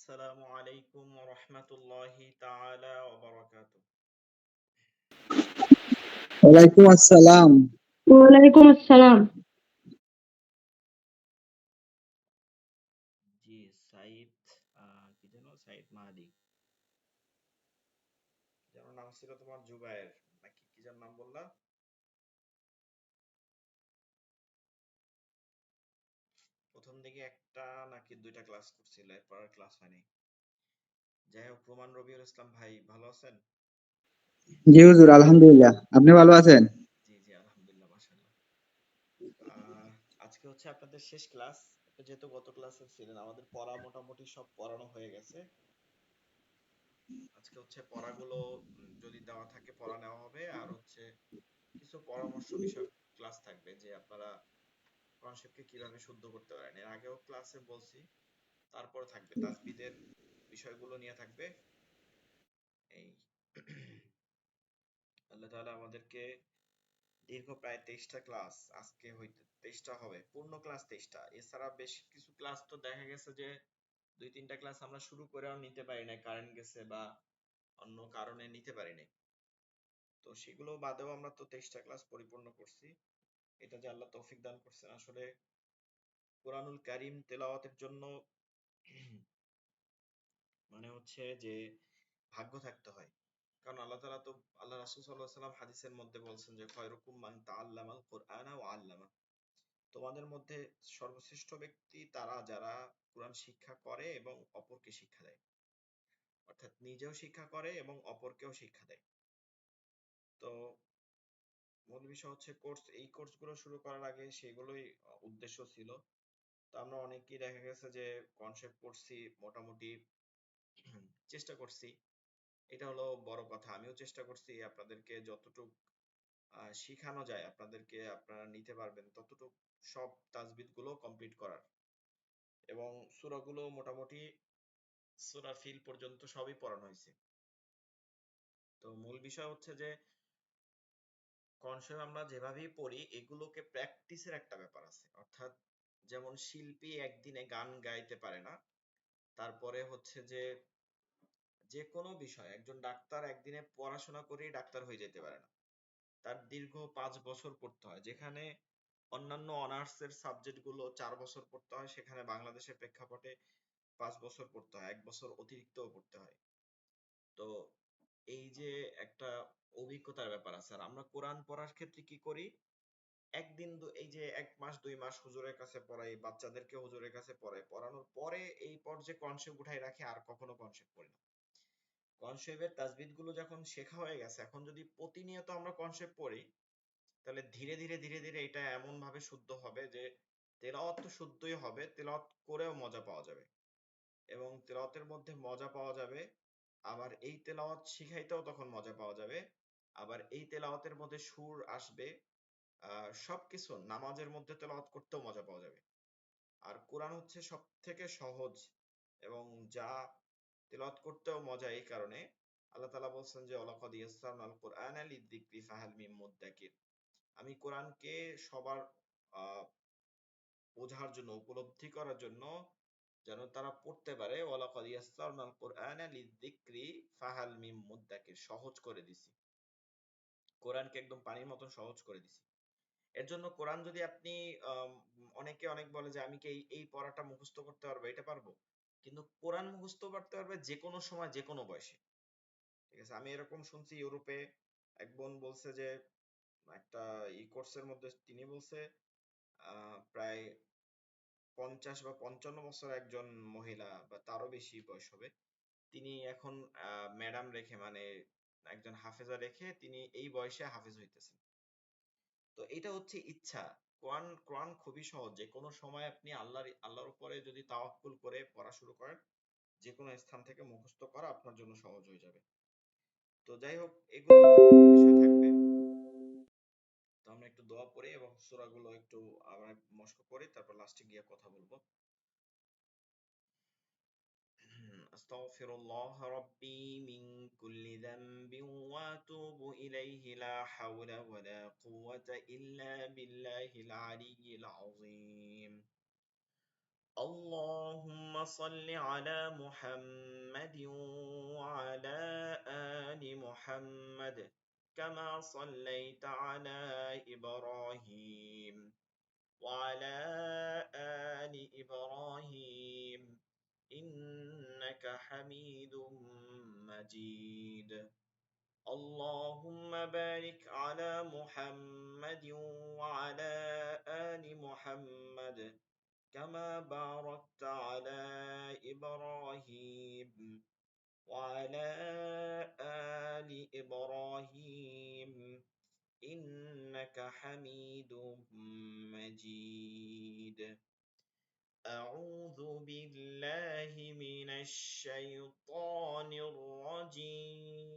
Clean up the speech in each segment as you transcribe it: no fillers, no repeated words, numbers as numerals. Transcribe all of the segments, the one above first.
আসসালামু আলাইকুম ওয়া রাহমাতুল্লাহি তাআলা ওয়া বারাকাতুহু। ওয়ালাইকুম আসসালাম। ওয়ালাইকুম আসসালাম। জি, সাইদ কি যেন সাইদ মাহাদি, যেন নাম ছিল তোমার জুবায়ের নাকি কি যেন নাম বললা? প্রথম দিকে একটা নাকি দুইটা ক্লাস করছিল, এরপর আর ক্লাস হয়নি। যাই হোক, রোমান রবিউল ইসলাম ভাই ভালো আছেন? জি হুজুর, আলহামদুলিল্লাহ। আপনি ভালো আছেন? জি জি, আলহামদুলিল্লাহ, মাশাআল্লাহ। আহ, আজকে হচ্ছে আপনাদের শেষ ক্লাস। যেহেতু গত ক্লাসে ছিলেন, আমাদের পড়া মোটামুটি সব পড়ানো হয়ে গেছে। আজকে হচ্ছে পড়াগুলো যদি দেওয়া থাকে পড়া নেওয়া হবে, আর হচ্ছে কিছু পরামর্শ বিষয়ক ক্লাস থাকবে, যে আপনারা কনসেপ্টকে কিভাবে শুদ্ধ করতে পারেন। এর আগেও ক্লাসে বলছি, তারপরে থাকবে তাজবিদের বিষয়গুলো নিয়ে থাকবে। এই আল্লাহ তাআলা আমাদেরকে দীর্ঘ প্রায় 23টা ক্লাস, আজকে হইতে 23টা হবে, পূর্ণ ক্লাস 23টা। এছাড়া বেশ কিছু ক্লাস তো দেখা গেছে যে দুই তিনটা ক্লাস আমরা শুরু করেও নিতে পারি না, কারেন্ট গেছে বা অন্য কারণে নিতে পারি নাই। তো সেগুলো বাদেও আমরা তো 23টা ক্লাস পরিপূর্ণ করছি। এটা যে আল্লাহ তৌফিক দান করছেন, আসলে কোরআনুল কারীম তেলাওয়াতের জন্য মানে হচ্ছে যে ভাগ্য থাকতে হয়। কারণ আল্লাহ তাআলা তো, আল্লাহ রাসূল সাল্লাল্লাহু আলাইহি ওয়াসাল্লাম হাদিসের মধ্যে বলছেন যে খায়রুকুম মান তাআল্লামাল কুরআনা ওয়া আল্লামা। তোমাদের মধ্যে সর্বশ্রেষ্ঠ ব্যক্তি তারা যারা কোরআন শিক্ষা করে এবং অপরকে শিক্ষা দেয়। অর্থাৎ নিজেও শিক্ষা করে এবং অপরকেও শিক্ষা দেয়। তো মূল বিষয় হচ্ছে এই কোর্সগুলো শুরু করার আগে সেগুলোই উদ্দেশ্য ছিল। তো আমরা অনেকেই দেখা গেছে যে কনসেপ্ট পড়ছি, মোটামুটি চেষ্টা করছি। এটা হলো বড় কথা। আমিও চেষ্টা করছি আপনাদেরকে যতটুক শিখানো যায়, আপনাদেরকে আপনারা নিতে পারবেন ততটুক সব তাজবিদ গুলো কমপ্লিট করার, এবং সূরাগুলো মোটামুটি সূরা ফিল পর্যন্ত সবই পড়ানো হয়েছে। তো মূল বিষয় হচ্ছে যে কনসেপ্ট আমরা যেভাবেই পড়ি, এগুলোকে প্র্যাকটিসের একটা ব্যাপার আছে। অর্থাৎ যেমন শিল্পী একদিনে গান গাইতে পারে না, তারপরে হচ্ছে যে যে কোনো বিষয়, একজন ডাক্তার একদিনে পড়াশোনা করেই ডাক্তার হয়ে যেতে পারে না, তার দীর্ঘ 5 বছর পড়তে হয়। যেখানে অন্যান্য অনার্সের সাবজেক্ট গুলো 4 বছর পড়তে হয়, সেখানে বাংলাদেশের প্রেক্ষাপটে 5 বছর পড়তে হয়, 1 বছর অতিরিক্তও পড়তে হয়। তো এই যে একটা অভিজ্ঞতার ব্যাপার আছে। আর আমরা কোরআন পড়ার ক্ষেত্রে কি করি, একদিন এই যে 1 মাস 2 মাস হুজুরের কাছে পড়াই, বাচ্চাদেরকে হুজুরের কাছে পড়াই, পড়ানোর পরে এই পর্যায়ে কনসেপ্ট উঠাই রাখি, আর কখনো কনসেপ্ট পড়ি না। কনসেপ্টের তাজবিদ গুলো যখন শেখা হয়ে গেছে, এখন যদি প্রতিনিয়ত আমরা কনসেপ্ট পড়ি, তাহলে ধীরে ধীরে ধীরে ধীরে এটা এমন ভাবে শুদ্ধ হবে যে তেলাওয়াত তো শুদ্ধই হবে, তেলাওয়াত করেও মজা পাওয়া যাবে, এবং তেলাওয়াতের মধ্যে মজা পাওয়া যাবে। আবার এই তেলাওয়াত শিখাইতেও তখন মজা পাওয়া যাবে। আবার এই তেলাওয়াতের মধ্যে সুর আসবে, সবকিছু নামাজের মধ্যে তেলাওয়াত করতেও মজা পাওয়া যাবে। আর কোরআন হচ্ছে সব থেকে সহজ, এবং যা তেলাওয়াত করতেও মজা। এই কারণে আল্লাহ তাআলা বলছেন যে ওয়ালাকাদ ইয়াসসারনাল কুরআনা লিযিকরি ফাহাল মিন মুদ্দাকির। আমি কোরআনকে সবার আহ বোঝার জন্য, উপলব্ধি করার জন্য, যেন তারা পড়তে পারে, ওয়ালাকাদ ইয়াসসারনাল কুরআনা লিযিকরি ফাহাল মিন মুদ্দাকির, সহজ করে দিছি। কোরআনকে একদম পানির মতন সহজ করে দিছি। এর জন্য কোরআন যদি আপনি আম, অনেকে অনেক বলে যে আমি কি এই পড়াটা মুখস্থ করতে পারবো, এটা পারবো, কিন্তু কোরআন মুখস্থ করতে পারবে যে কোনো সময় যে কোনো বয়সে। ঠিক আছে, আমি এরকম শুনছি ইউরোপে এক বোন বলছে যে একটা কোর্সের মধ্যে তিনি বলছে প্রায় 50 বা 55 বছর একজন মহিলা, বা তারও বেশি বয়স হবে, তিনি এখন ম্যাডাম রেখে, মানে একজন হাফেজা রেখে তিনি এই বয়সে হাফেজ হইতেছেন। তো এটা হচ্ছে ইচ্ছা। কোরআন কোরআন খুবই সহজ, যে কোনো সময় আপনি আল্লাহর উপরে যদি তাওয়াক্কুল করে পড়া শুরু করেন, যে কোনো স্থান থেকে মুখস্থ করা আপনার জন্য সহজ হয়ে যাবে। তো যাই হোক, এগুলো মূল বিষয় থাকবে। তো আমরা একটু দোয়া পড়ি এবং সূরাগুলো একটু আমরা মস্ক করি, তারপর লাস্টে গিয়ে কথা বলবো। أستغفر الله ربي من كل ذنب وأتوب إليه لا حول ولا قوة إلا بالله العلي العظيم. اللهم صل على محمد وعلى آل محمد كما صليت على إبراهيم وعلى آل إبراهيم إنك حميد مجيد اللهم بارك على محمد وعلى آل محمد كما باركت على إبراهيم وعلى آل إبراهيم إنك حميد مجيد أعوذ بالله من الشيطان الرجيم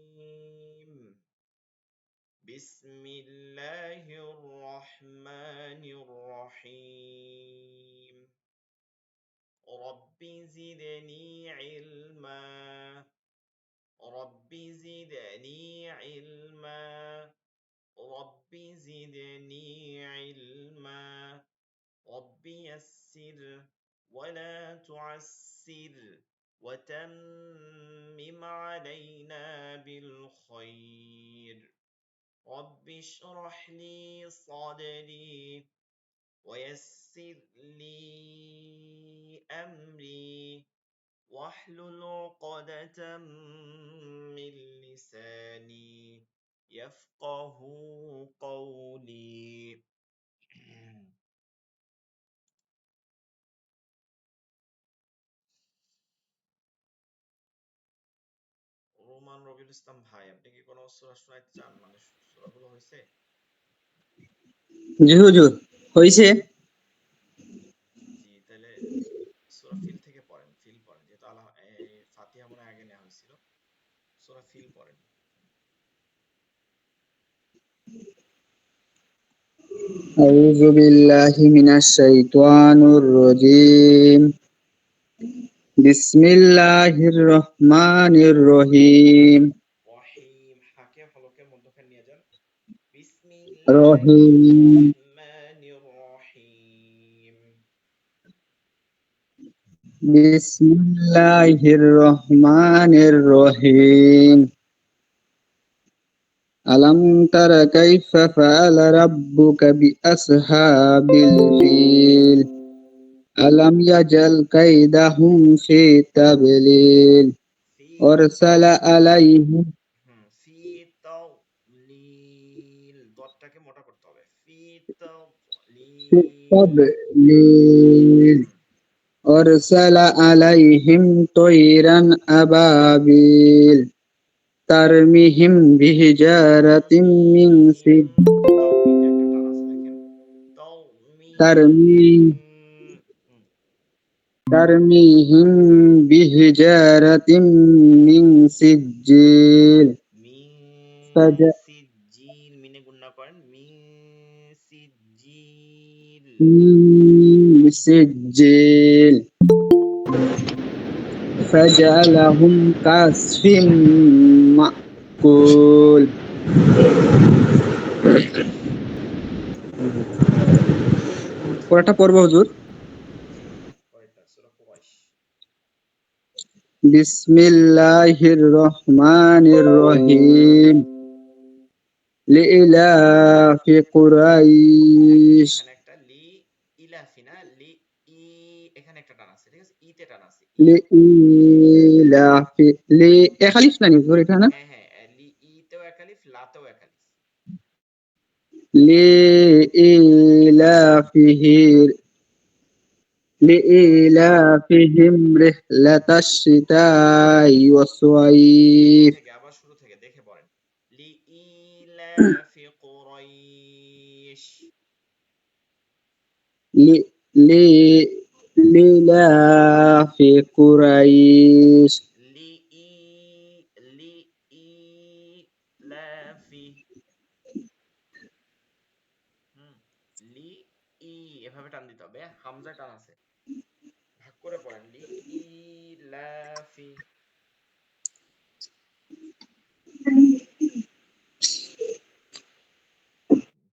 بسم الله الرحمن الرحيم رب زدني علما رب زدني علما رب زدني علما رب يسر ولا تعسر وتمم علينا بالخير رب اشرح لي صدري ويسر لي أمري واحلل عقدة من لساني يفقه قولي রোমান রবিউল ইসলাম ভাই, আপনি কি কোনো সূরা শোনাইতে চান? মানে সূরাগুলো হয়েছে? জি হুজুর, হইছে। জি, তাহলে সূরা ফিল থেকে পড়েন, ফিল পড়েন, যেহেতু ফাতিহা মনে হয় আগে নেওয়া হয়েছিল। সূরা ফিল পড়েন। আউযু বিল্লাহি মিনাশ শাইতানির রাজীম। বিসমিল্লাহির রহমানির রহিম। রহিম, হাকে হলকের মধ্যখানে নিয়ে যান। বিসমিল্লাহির রহিম। রহমানির রহিম। বিসমিল্লাহির রহমানির রহিম। আলাম তারা কাইফা ফাআলা রাব্বুকা বিআসহাবিল ফিল। আলাম ইয়াজআল কাইদাহুম ফি তাদলিল। ফি আরসালা আলাইহিম ফি তাওলিল, দতটাকে মোটা করতে হবে। ফি তাওলিল। তাদলিল। আরসালা আলাইহিম তায়রান আবাবিল তারমিহিম বিহিজারাতিম মিন তাওমিম, সিজ তাওমিতে একটা টান আছে দেখেন। তারমি তাওমিম। তারমিহিম বিহিজারাতিম মিন সিজ্জিল মিন ফাজা সিজিল, মিনে গুণনা করেন। মিন সিজিল। মিন সিজ্জিল ফাজালাহুম কাসফিম মাকুল। পড়াটা পড়ব হুজুর। জি, কয়টা সূরা কুরাইশ। বিসমিল্লাহির রহমানির রহিম। লিইলাফি কুরাইশ এখানে একটা লি ইলাফি না, লি ই, এখানে একটা টান আছে, ঠিক আছে? ইতে টান আছে, ই। লিইলাফি লি একালিফ না নি হুজুর এটা না? হ্যাঁ হ্যাঁ, লি ইতেও এক আলিফ, লাতেও এক আলিফ। লিইলাফিহি লিইলাফিহিম রিহলাতাশ শিতাই ওয়াস শুরু সাইফ। থেকে, আবার শুরু থেকে দেখে পড়েন। লি ইলাফি কুরাইশ। লি লি লিইলাফি কুরাইশ লি ই লি ই লাফি। হুম, লি ই, এভাবে টান দিতে হবে, হামজা টান আছে। ভাগ করে পড়েন। লি ই লাফি।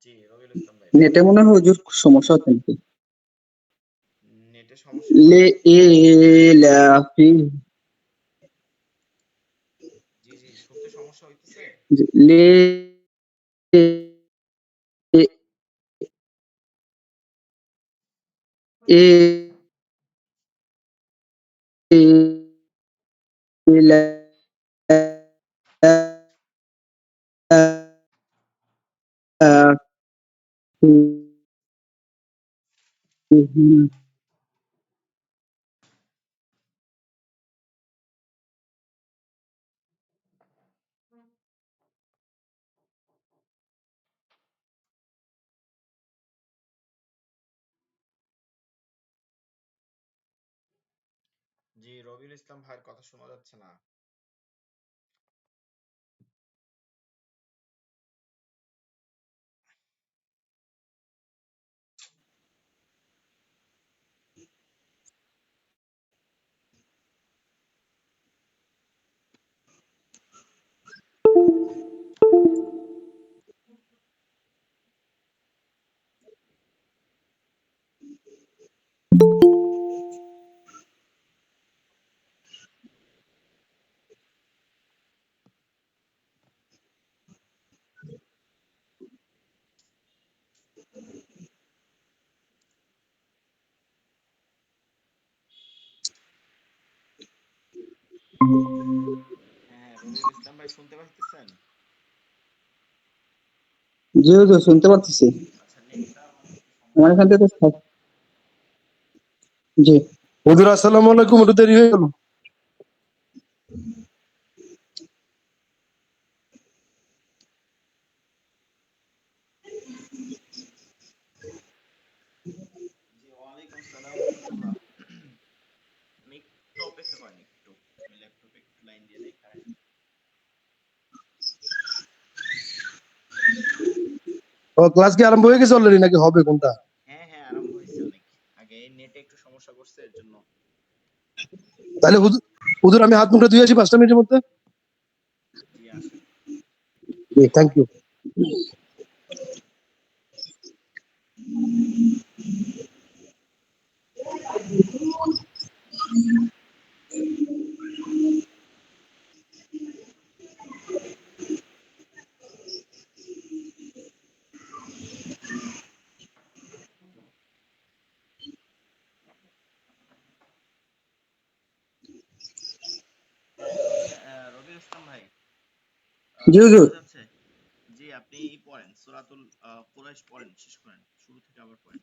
জি, রবিউল ইসলাম ভাই নেটে পড়েন। মনে হয় হুজুর সমস্যা হচ্ছে নাকি? নেটে সমস্যা لإيلاف জি জি, শুনতে সমস্যা হইতেছে? জি, রবিউল ইসলাম ভাইয়ের কথা শোনা যাচ্ছে না। হ্যাঁ, রবিউল ইসলাম ভাই শুনতে পাচ্ছেন? জি হুজুর শুনতে পাচ্ছি। আচ্ছা, নেটটা মানে একটু আমার সমস্যা এখান থেকে করতেছে। জি হুজুর আসসালামু আলাইকুম, একটু দেরি হয়ে গেল। জি, ওয়ালাইকুম সালাম রাহমাতুল্লাহ। আমি একটু অপেক্ষা করেন, একটু আমি ল্যাপটপে একটু লাইন দিয়ে নেই, কারেন্ট। ও, ক্লাস কি আরম্ভ হয়ে গেছে অলরেডি নাকি হবে কোনটা? হ্যাঁ হ্যাঁ, আরম্ভ হয়েছে অনেক আগে, নেটে একটু সমস্যা করছে এর জন্য। তাহলে হুজুর, হুজুর আমি হাত মুখটা ধুয়ে আসি 5টা মিনিটের মধ্যে। জি, আসেন। Thank you. আচ্ছা, রবিউল ইসলাম ভাই, জি হুজুর। শোনা যাচ্ছে? জি, আপনি পড়েন সূরাতুল কুরাইশ, পড়েন, শেষ করেন, শুরু থেকে আবার পড়েন।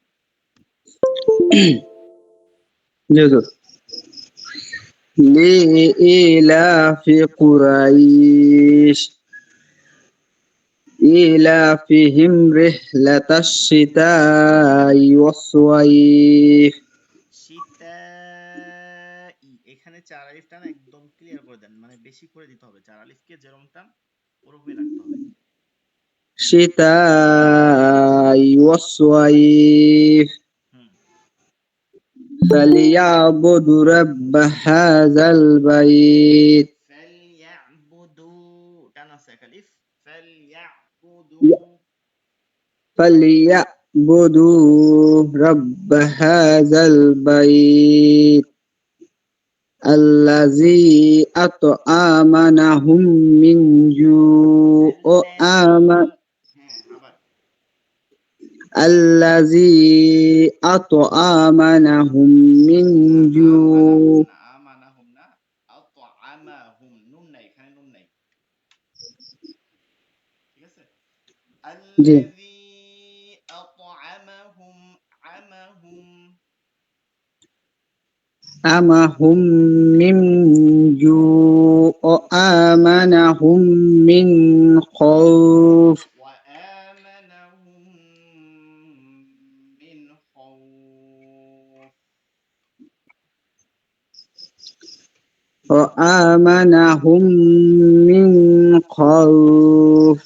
জি হুজুর। لإيلاف قريش إيلافهم رحلة الشتاء والصيف শীতাই, এখানে চার আলিফ টান একদম ক্লিয়ার করে দেন, মানে বেশি করে দিতে হবে, চার আলিফকে যেরকম টান ওরকমই রাখতে হবে। الشتاء والصيف হুম। فليعبدوا رب هذا البيت ফালইয়াবুদু, টান আছে এক আলিফ, ফালইয়াবুদু। فليعبدوا رب هذا البيت الذي أطعمنهم من جوع হ্যাঁ, আবার الذي أطعمنهم من না, আমানাহুম جوع না, আমানাহুম না, আতআমাহুম, নুন নাই, এখানে নুন নাই, ঠিক আছে? জি আল্লাযী আতআমাহুম, আমাহুম। أمهم من جوع آمنهم من خوف وآمنهم من خوف. وآمنهم من خوف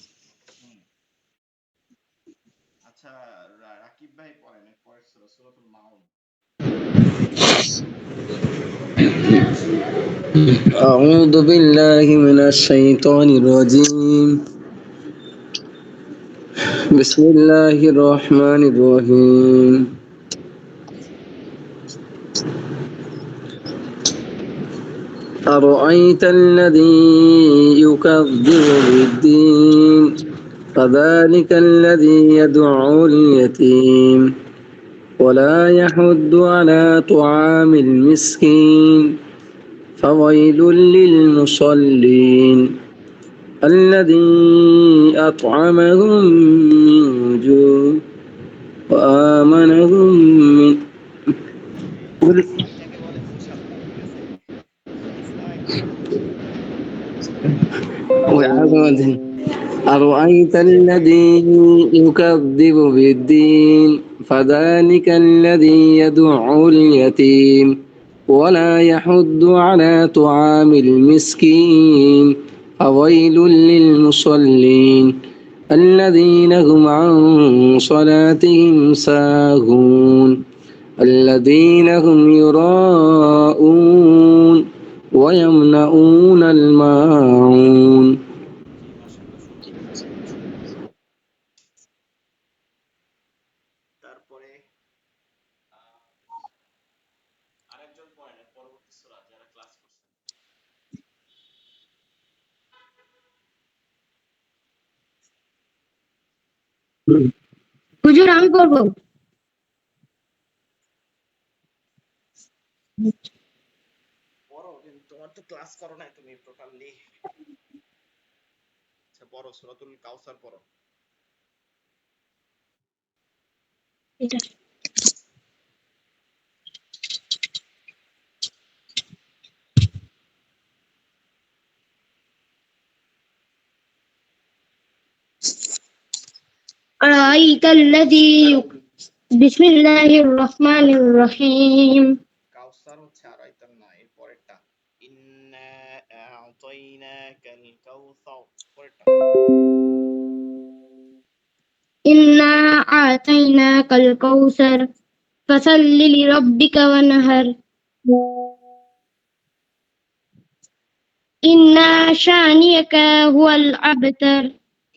হুম। আচ্ছা, রাকিব ভাই পড়েন, এর পরের সূরা সূরাতুল মাউন। أعوذ بالله من الشيطان الرجيم. بسم الله الرحمن الرحيم. أرأيت الذي يكذب بالدين فذلك الذي يدعو اليتيم ولا يحض على طعام المسكين فويل للمصلين الذي أطعمهم من جوع وآمنهم من ইসলামটাকে বলে ফুসাত্তা, ঠিক আছে? ইসলাম একদম ফুসাত্তা। أرأيت الذي يكذب بالدين فذلك الذي يدعو اليتيم ولا يحض على طعام المسكين فويل للمصلين الذين هم عن صلاتهم ساهون الذين هم يراءون ويمنعون الماعون জি মাশাআল্লাহ, সুন্দর। তারপরে আরেকজন পড়েন এর পরবর্তী সূরা যারা ক্লাস করছেন। হুজুর আমি করবো। পড়ো, কিন্তু তোমার তো ক্লাস করো নাই তুমি প্রপারলি। আচ্ছা পড়ো, সূরাতুল কাউসার পড়ো। এটা أرأيت الذي بسم الله الرحمن الرحيم কাউসার হচ্ছে আড়াইতার না, এর পরেরটা। ইন্না আ'তাইনাকাল কাউসার, পরেরটা। إنا أعطيناك الكوثر فصل لربك وانهر إن شانئك هو الأبتر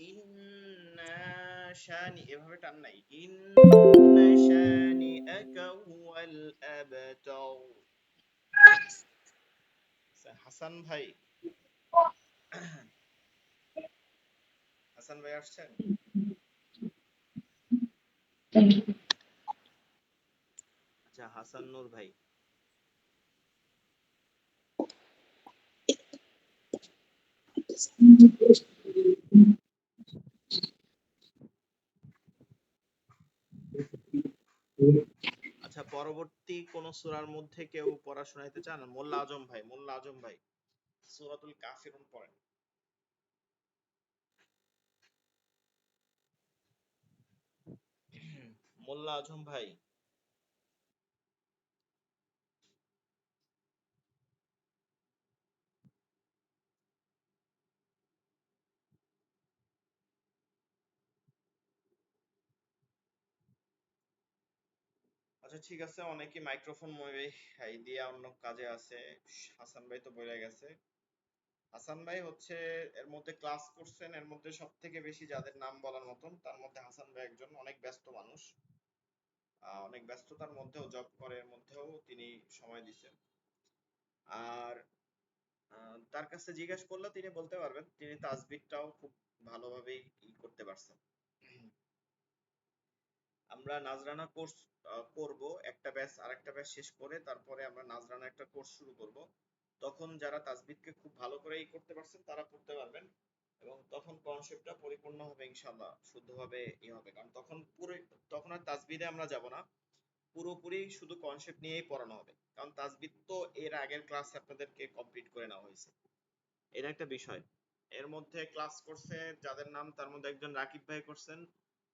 ইন্না শানি, এভাবে টান নাই। ইন্না শানিআকা হুয়াল আবতার। আচ্ছা, হাসান ভাই, হাসান ভাই আসছেন? আচ্ছা, হাসান নূর ভাই। আচ্ছা, পরবর্তী কোন সূরার মধ্যে কেউ পড়া শোনাইতে চান? মোল্লা আজম ভাই, মোল্লা আজম ভাই সূরাতুল কাফিরুন পড়েন। মোল্লা আজম ভাই। আচ্ছা ঠিক আছে, অনেকে মাইক্রোফোন এই দিয়া অন্য কাজে আছে। হাসান ভাই তো বলে গেছে। হাসান ভাই হচ্ছে এর মধ্যে ক্লাস করছেন, এর মধ্যে সব থেকে বেশি যাদের নাম বলার মতন তার মধ্যে হাসান ভাই একজন। অনেক ব্যস্ত মানুষ, অনেক ব্যস্ততার মধ্যেও জব করে, এর মধ্যেও তিনি সময় দিচ্ছেন। আর তার কাছে জিজ্ঞেস করলে তিনি বলতে পারবেন, তিনি তাসবিহটাও খুব ভালোভাবেই করতে পারছেন। আমরা নাজরানা কোর্স করব, একটা ব্যাচ আরেকটা ব্যাচ শেষ করে তারপরে আমরা নাজরানা একটা কোর্স শুরু করব। তখন যারা তাসবিহকে খুব ভালো করে করতে পারছেন তারা পড়তে পারবেন, এবং তখন কনসেপ্টটা পরিপূর্ণ হবে ইনশাআল্লাহ, শুদ্ধভাবে হবে। কারণ তখন আর তাসবিহে আমরা যাব না, পুরোপুরি শুধু কনসেপ্ট নিয়েই পড়ানো হবে। কারণ তাসবিহ তো এর আগের ক্লাসে আপনাদেরকে কমপ্লিট করে নেওয়া হয়েছে, এটা একটা বিষয়। এর মধ্যে ক্লাস করছে যাদের নাম, তার মধ্যে একজন রাকিব ভাই করছেন,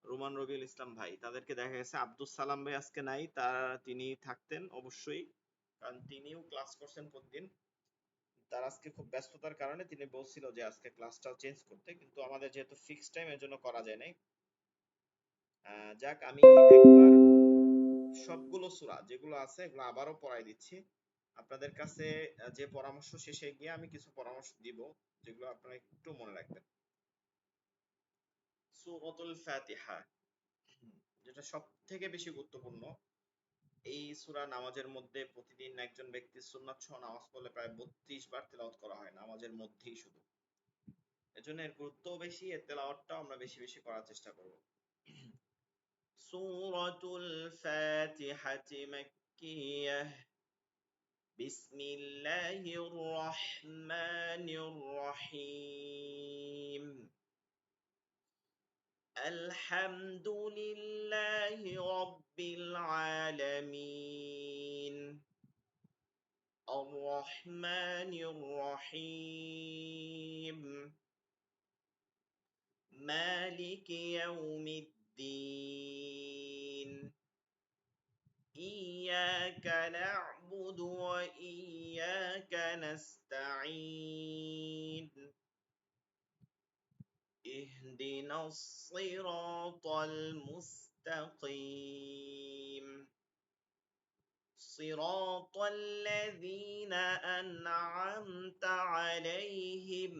রোমান রবিউল ইসলাম ভাই, তাদেরকে দেখা গেছে। আব্দুল সালাম ভাই আজকে নাই, তিনি থাকতেন অবশ্যই, কারণ তিনিও ক্লাস করছেন প্রতিদিন। তার আজকে খুব ব্যস্ততার কারণে তিনি বলছিল যে আজকে ক্লাসটাও চেঞ্জ করতে, কিন্তু আমাদের যেহেতু ফিক্সড টাইম এর জন্য করা যায় নাই। যাক, আমি একবার সবগুলো সূরা যেগুলো আছে এগুলো আবারও পড়াই দিচ্ছি আপনাদের কাছে। যে পরামর্শ শেষে গিয়ে আমি কিছু পরামর্শ দিব যেগুলো আপনারা একটু মনে রাখবেন। সূরাতুল ফাতিহা, যেটা সব থেকে বেশি গুরুত্বপূর্ণ, এই সূরা নামাজের মধ্যে প্রতিদিন একজন ব্যক্তি সুন্নাত সহ নামাজ পড়লে প্রায় 32 বার তেলাওয়াত করা হয় নামাজের মধ্যেই শুধু। এজন্য এর গুরুত্বও বেশি, এর তেলাওয়াতটাও আমরা বেশি বেশি করার চেষ্টা করব। সূরাতুল ফাতিহাতি মাক্কিয়াহ। বিসমিল্লাহির রহমানির রহিম। আলহামদুলিল্লাহি রাব্বিল আলামিন। আর-রহমানির রহিম। মালিকি ইয়াউমিদ্দিন। ইয়্যাকা না'বুদু ওয়া ইয়্যাকা নাস্তাঈন। ইহদিনাস সিরাতাল মুস্তাকিম। صراط الذين أنعمت عليهم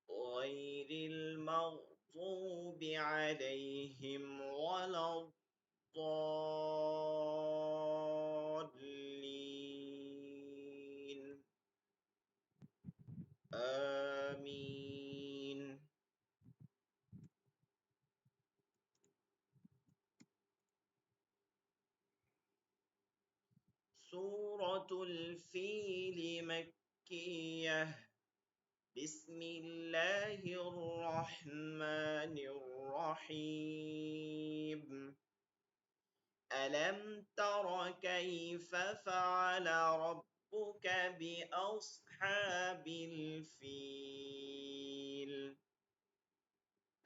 غير المغضوب عليهم ولا الضالين آمين. سورة الفيل مكية. بسم الله الرحمن الرحيم. ألم تر كيف فعل ربك بأصحاب الفيل؟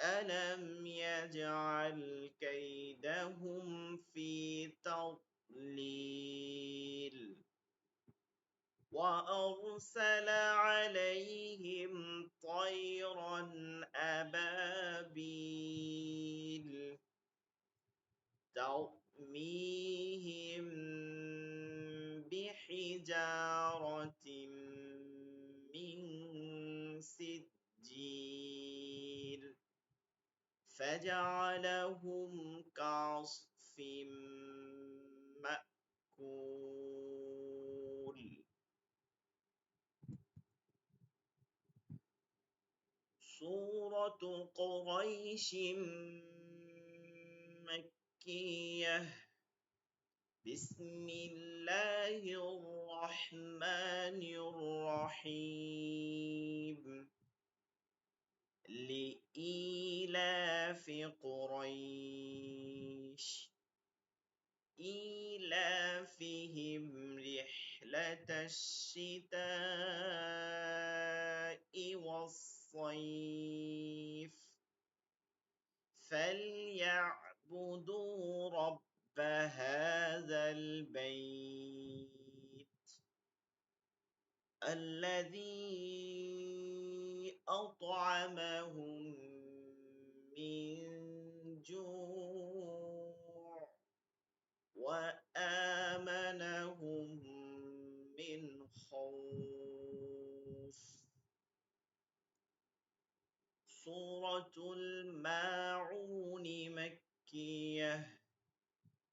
ألم يجعل كيدهم في تضليل وأرسل عليهم طيرا أبابيل ترميهم بحجارة من سجيل فجعلهم كعصف مأكول. سورة قريش مكية. بسم الله الرحمن الرحيم. لإيلاف قريش إيلافهم رحلة الشتاء والصيف فليعبدوا رب هذا البيت الذي أطعمهم من جوع وآمنهم من خوف. سورة الماعون مكية.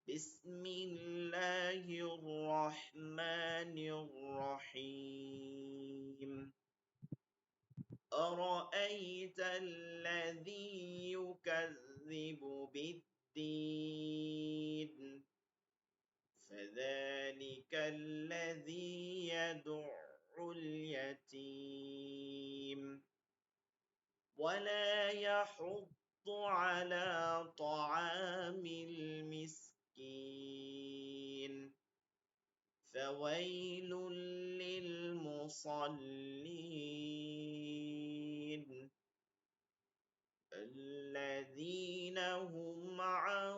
بسم الله الرحمن الرحيم. أرأيت الذي يكذب بالدين فذلك الذي يدع اليتيم ولا يحض على طعام المسكين فويل للمصلين الذين هم عن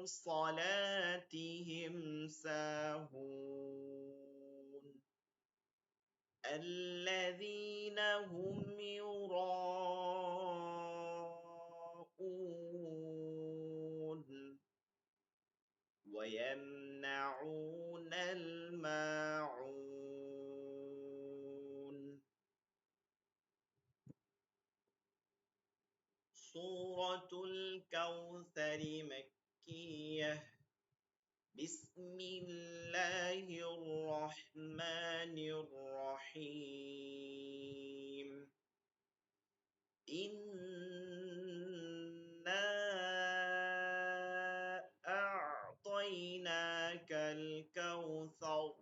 صلاتهم ساهون الذين هم يراءون ويمنعون الماعون. سورة الكوثر مكية. مكية بسم الله الرحمن الرحيم إنا أعطيناك الكوثر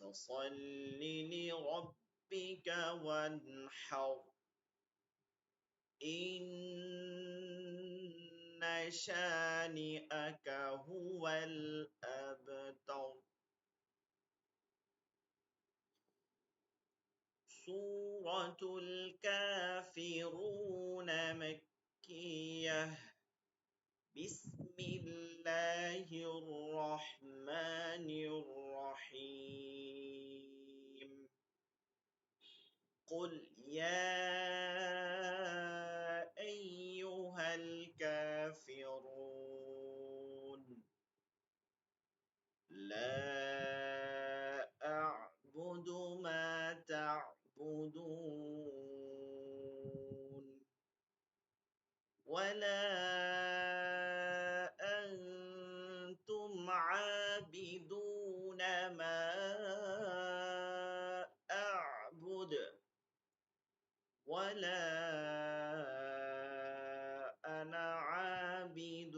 فصل لربك وانحر إن شانئك هو الأبتر سورة الكافرون مكية بسم الله الرحمن الرحيم قل يا أيها الكافرون لا أعبد ما تعبدون ولا أنتم عابدون ما أعبد ولا أنا عابد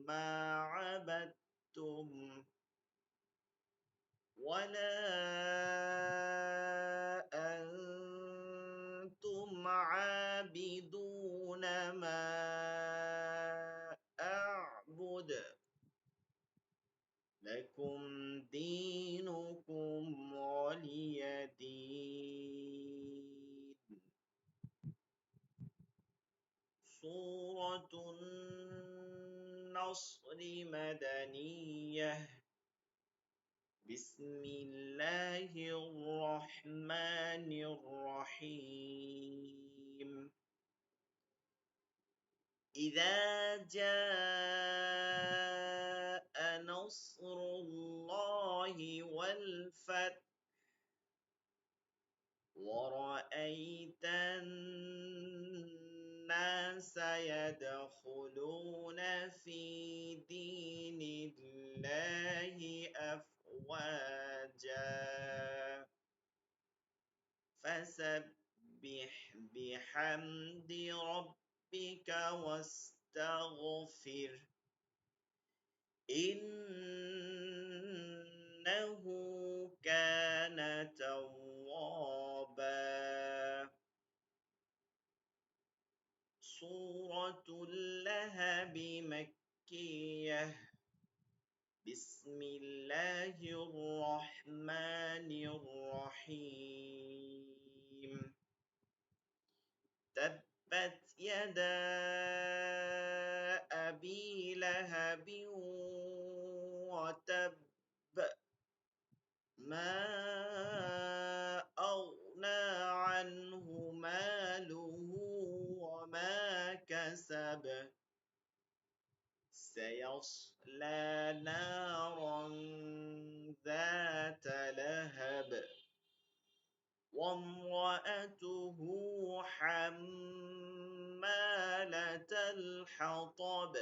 ما عبدتم ولا أنتم عابدون ما أعبد لكم دينكم ولي دين سورة النصر مدنية بسم الله الرحمن الرحيم إذا جاء نصر الله والفتح ورأيت الناس يدخلون في دين الله أفواجا فسبح بحمد ربك واستغفر إنه كان توابا سورة اللهب مكية بسم الله الرحمن الرحيم تبت يدا أبي لهب وتب ما أغنى عنه ماله وما كسب سيصلى نارا ذات لهب وامرأته حمالة الحطب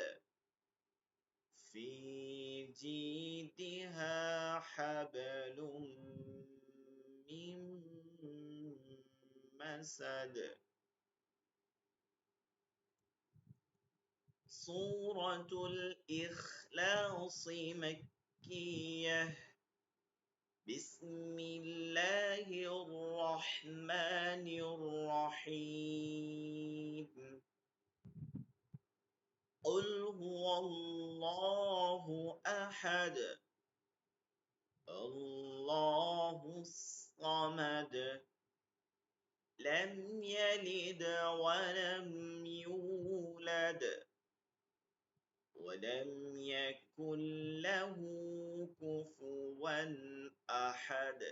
في جيدها حبل من مسد سورة الإخلاص مكية بسم الله الرحمن الرحيم قل هو الله أحد الله الصمد لم يلد ولم يولد ولم يكن له كفوا أحد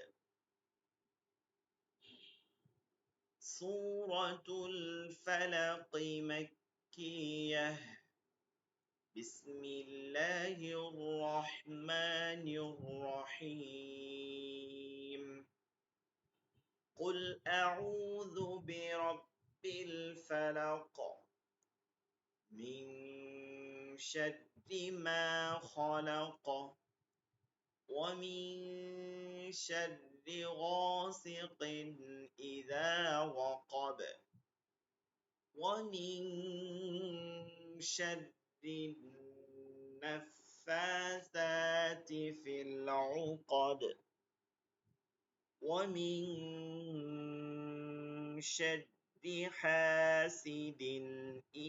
سورة الفلق مكية بسم الله الرحمن الرحيم قل أعوذ برب الفلق মিন শাররি মা খলাক ওয়া মিন শাররি গাসিকিন ইযা ওয়াকাব ওয়া মিন শাররি নাফাসাতি ফিল উকাদ ومن شر حاسد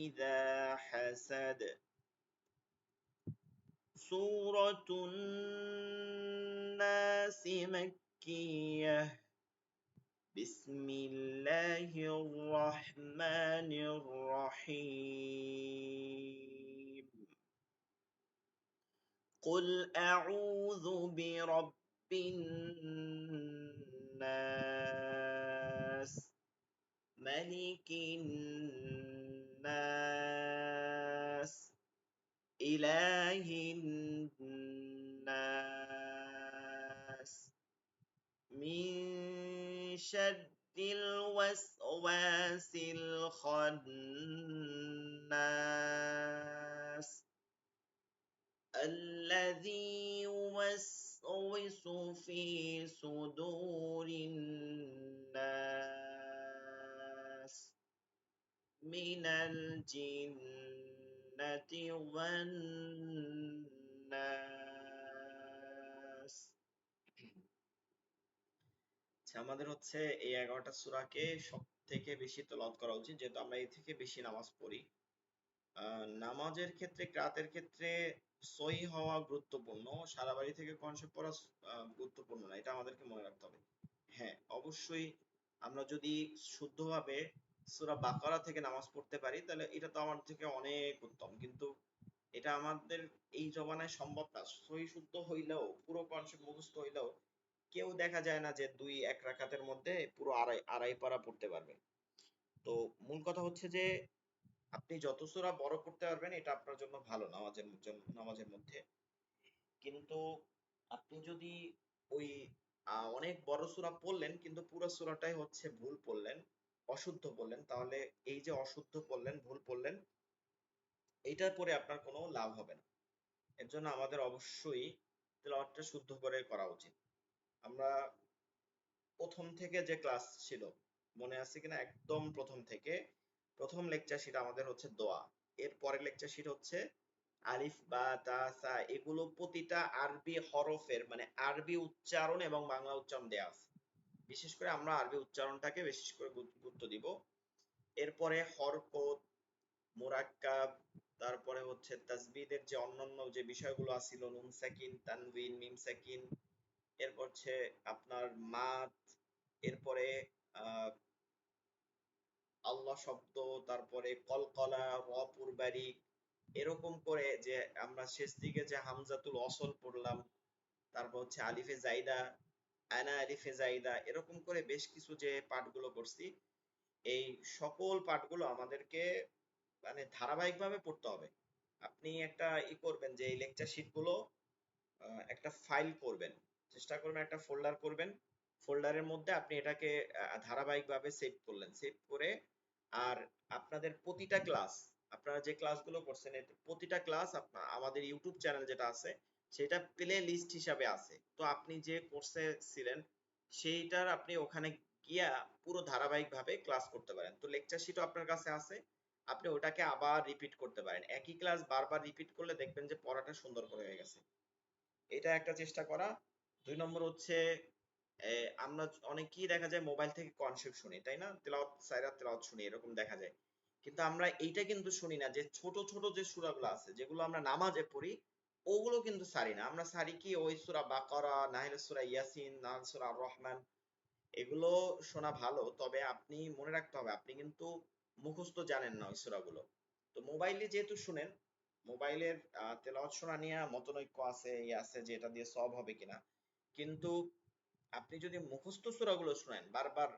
إذا حسد سورة الناس مكية بسم الله الرحمن الرحيم قل أعوذ برب الناس ملك الناس إله الناس من شر الوسواس الخناس الذي يوسوس في صدور الناس من الجنة والناس আমাদের হচ্ছে এই 11টা সূরাকে সব থেকে বেশি তেলাওয়াত করা উচিত, যেহেতু আমরা এই থেকে বেশি নামাজ পড়ি। নামাজের ক্ষেত্রে কিরাতের ক্ষেত্রে সহি হওয়া গুরুত্বপূর্ণ, সারা বাড়ি থেকে কনসেপ্ট পড়া গুরুত্বপূর্ণ না, এটা আমাদেরকে মনে রাখতে হবে। হ্যাঁ, অবশ্যই আমরা যদি শুদ্ধভাবে সূরা বাকারা থেকে নামাজ পড়তে পারি তাহলে এটা তো আমার থেকে অনেক উত্তম, কিন্তু এটা আমাদের এই জমানায় সম্ভব না। সহি শুদ্ধ হইলেও, পুরো কনসেপ্ট মুখস্থ হইলেও কেউ দেখা যায় না যে 2-1 রাকাতের মধ্যে পুরো আড়াই পারা পড়তে পারবে। তো মূল কথা হচ্ছে যে আপনি যত সূরা বড় করতে পারবেন এটা আপনার জন্য ভালো নামাজের মধ্যে। কিন্তু আপনি যদি ওই অনেক বড় সূরা পড়লেন কিন্তু পুরো সূরাটাই হচ্ছে ভুল পড়লেন, অশুদ্ধ পড়লেন, তাহলে এই যে অশুদ্ধ পড়লেন, ভুল পড়লেন, এইটা পরে আপনার কোনো লাভ হবে না। এর জন্য আমাদের অবশ্যই তেলাওয়াতটা শুদ্ধ করে করা উচিত। আমরা প্রথম থেকে যে ক্লাস ছিল মনে আছে কিনা, একদম প্রথম থেকে প্রথম লেকচার শিট আমাদের হচ্ছে দোয়া, এর পরের লেকচার শিট হচ্ছে আলিফ বা তা সা, এগুলো প্রতিটা আরবি হরফের মানে আরবি উচ্চারণ এবং বাংলা উচ্চারণ দেয়া আছে। বিশেষ করে আমরা আরবি উচ্চারণটাকে বিশেষ করে গুরুত্ব দিব। এরপরে হরকত, মুরাক্কাব, তারপরে হচ্ছে তাসবিদের যে অন্যান্য যে বিষয়গুলো আছিল, নুন সাকিন, তানবিন, মিম সাকিন, এরপর হচ্ছে আপনার মাদ, এরপরে আহ আল্লাহ শব্দ, তারপরে কলকলা, র পূর্বারি, এরকম করে যে আমরা শেষ দিকে যে হামজাতুল ওয়াসল পড়লাম, তারপর হচ্ছে আলিফে জাইদা, আনা আলিফে জাইদা, এরকম করে বেশ কিছু যে পাঠগুলো করছি, এই সকল পাঠগুলো আমাদেরকে মানে ধারাবাহিকভাবে পড়তে হবে। আপনি একটা করবেন যে এই লেকচার শিটগুলো একটা ফাইল করবেন, চেষ্টা করবেন একটা ফোল্ডার করবেন, ফোল্ডারের মধ্যে আপনি এটাকে ধারাবাহিকভাবে সেভ করলেন, সেভ করে আর আপনাদের প্রতিটা ক্লাস, আপনারা যে ক্লাসগুলো করছেন প্রতিটা ক্লাস আমাদের ইউটিউব চ্যানেল যেটা আছে সেটা প্লে লিস্ট হিসাবে আছে। তো আপনি যে কোর্সে ছিলেন সেইটার আপনি ওখানে গিয়া পুরো ধারাবাহিকভাবে ক্লাস করতে পারেন। তো লেকচার শিটও আপনার কাছে আছে, আপনি ওটাকে আবার রিপিট করতে পারেন। একই ক্লাস বারবার রিপিট করলে দেখবেন যে পড়াটা সুন্দর করে হয়ে গেছে। এটা একটা চেষ্টা করা। 2 নম্বর হচ্ছে আমরা অনেকেই দেখা যায় মোবাইল থেকে কনসেপ্ট শুনি, তাই না? তেলাওয়াত সাইরা তেলাওয়াত শুনি, এরকম দেখা যায়। কিন্তু আমরা এইটা কিন্তু শুনি না যে ছোট ছোট যে সূরাগুলো আছে যেগুলো আমরা নামাজে পড়ি ওগুলো কিন্তু সারি না। আমরা সারি কি ওই সূরা বাকারা, না হলে সূরা ইয়াসিন, না হলে সূরা আর রহমান, এগুলো শোনা ভালো, তবে আপনি মনে রাখতে হবে আপনি কিন্তু মুখস্থ জানেন না ওই সূরাগুলো। তো মোবাইলে যেহেতু শুনেন, মোবাইলের তেলাওয়াত শোনা নিয়ে মতনৈক্য আছে, আছে যে এটা দিয়ে সওয়াব হবে কিনা, কিন্তু আপনি যদি মুখস্থ সূরাগুলো শুনেন বারবার,